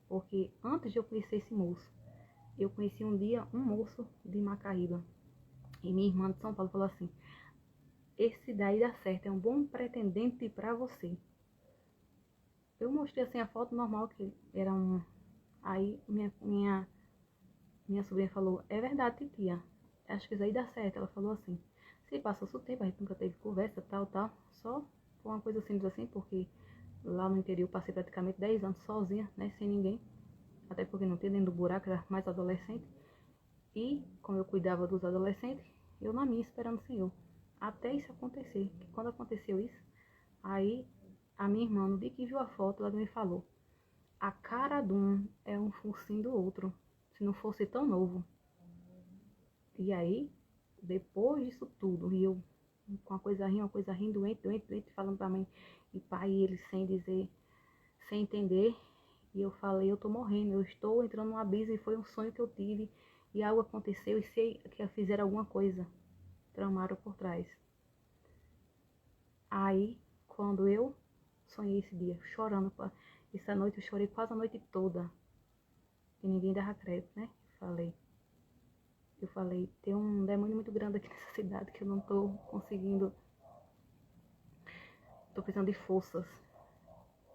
Porque antes de eu conhecer esse moço, eu conheci um dia um moço de Macaíba. E minha irmã de São Paulo falou assim, esse daí dá certo, é um bom pretendente para você. Eu mostrei assim a foto normal, que era um... Aí minha sobrinha falou, é verdade, titia, acho que isso aí dá certo. Ela falou assim, se passou-se o tempo, a gente nunca teve conversa, tal, só foi uma coisa simples assim, porque lá no interior eu passei praticamente 10 anos sozinha, né, sem ninguém, até porque não tinha dentro do buraco, era mais adolescente, e como eu cuidava dos adolescentes, eu na minha esperando o Senhor, até isso acontecer. Que quando aconteceu isso, aí a minha irmã, no dia que viu a foto, ela me falou, a cara de um é um focinho do outro, se não fosse tão novo. E aí, depois disso tudo, e eu com uma coisa rindo, doente, falando pra mãe e pai, e ele sem dizer, sem entender. E eu falei, eu tô morrendo, eu estou entrando num abismo, e foi um sonho que eu tive, e algo aconteceu, e sei que fizeram alguma coisa, tramaram por trás. Aí, quando eu sonhei esse dia, chorando, essa noite eu chorei quase a noite toda, e ninguém dava crédito, né? Eu falei, tem um demônio muito grande aqui nessa cidade que eu não tô conseguindo, tô precisando de forças.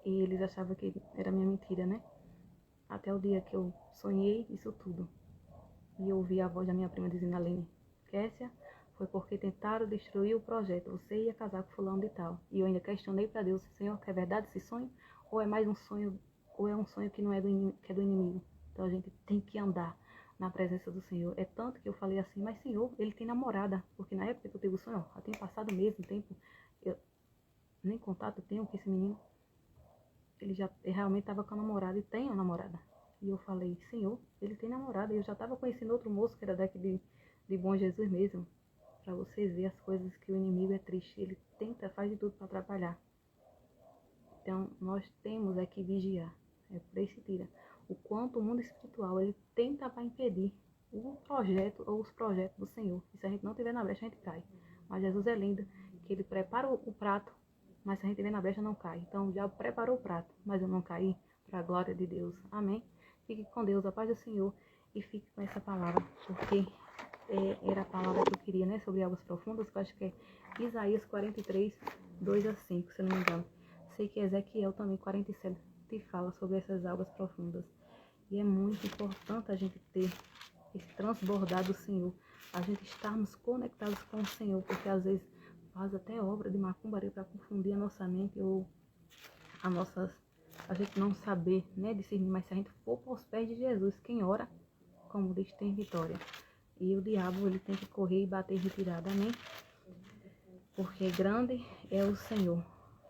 E eles achavam que era minha mentira, né? Até o dia que eu sonhei isso tudo. E eu ouvi a voz da minha prima dizendo, Aline, Kessia, foi porque tentaram destruir o projeto. Você ia casar com fulano de tal. E eu ainda questionei para Deus, Senhor, que é verdade esse sonho? Ou é mais um sonho, ou é um sonho que não é que é do inimigo? Então a gente tem que andar na presença do Senhor. É tanto que eu falei assim, mas Senhor, ele tem namorada. Porque na época que eu tive o sonho, já tem passado mesmo tempo, eu nem contato tenho com esse menino. Ele realmente estava com a namorada e tem uma namorada. E eu falei, Senhor, ele tem namorada. E eu já estava conhecendo outro moço que era daqui de Bom Jesus mesmo. Para vocês verem as coisas que o inimigo é triste. Ele tenta, faz de tudo para atrapalhar. Então, nós temos que vigiar. É por aí se tira. O quanto o mundo espiritual, ele tenta para impedir o projeto ou os projetos do Senhor. E se a gente não tiver na brecha, a gente cai. Mas Jesus é lindo, que ele prepara o prato, mas se a gente tiver na brecha, não cai. Então, já preparou o prato, mas eu não caí, para a glória de Deus. Amém? Fique com Deus, a paz do Senhor, e fique com essa palavra, porque era a palavra que eu queria, né, sobre águas profundas, que eu acho que é Isaías 43, 2 a 5, se eu não me engano. Sei que Ezequiel também, 47, fala sobre essas águas profundas. E é muito importante a gente ter esse transbordar do Senhor, a gente estarmos conectados com o Senhor, porque às vezes faz até obra de macumbaria para confundir a nossa mente ou a gente não saber, né, discernir. Mas se a gente for para os pés de Jesus, quem ora, como diz, tem vitória. E o diabo, ele tem que correr e bater em retirada, amém? Porque grande é o Senhor.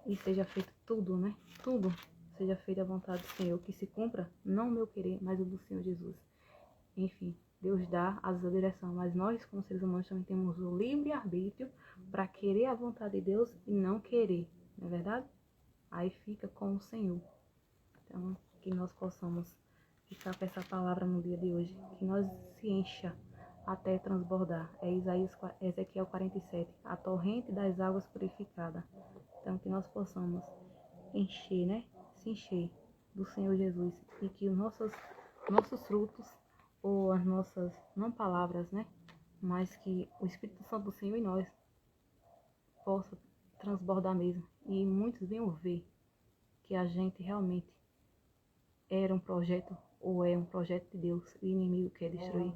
E seja feito tudo, né? Tudo seja feito à vontade do Senhor. Que se cumpra, não o meu querer, mas o do Senhor Jesus. Enfim, Deus dá a direção. Mas nós, como seres humanos, também temos o livre-arbítrio para querer a vontade de Deus e não querer. Não é verdade? Aí fica com o Senhor. Então, que nós possamos ficar com essa palavra no dia de hoje. Que nós se encha até transbordar. É Ezequiel 47, a torrente das águas purificadas. Então, que nós possamos encher, né? Se encher do Senhor Jesus. E que os nossos frutos, ou as nossas, não palavras, né? Mas que o Espírito Santo do Senhor em nós possa transbordar mesmo. E muitos venham ver que a gente realmente era um projeto ou é um projeto de Deus, o inimigo quer destruir,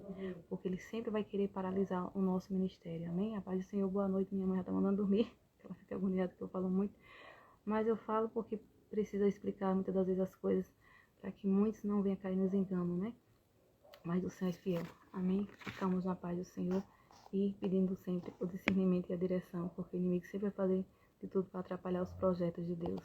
porque ele sempre vai querer paralisar o nosso ministério, amém? A paz do Senhor, boa noite, minha mãe já tá mandando dormir, ela fica agoniada que eu falo muito, mas eu falo porque precisa explicar muitas das vezes as coisas, para que muitos não venham cair nos enganos, né? Mas o Senhor é fiel, amém? Ficamos na paz do Senhor e pedindo sempre o discernimento e a direção, porque o inimigo sempre vai fazer de tudo para atrapalhar os projetos de Deus.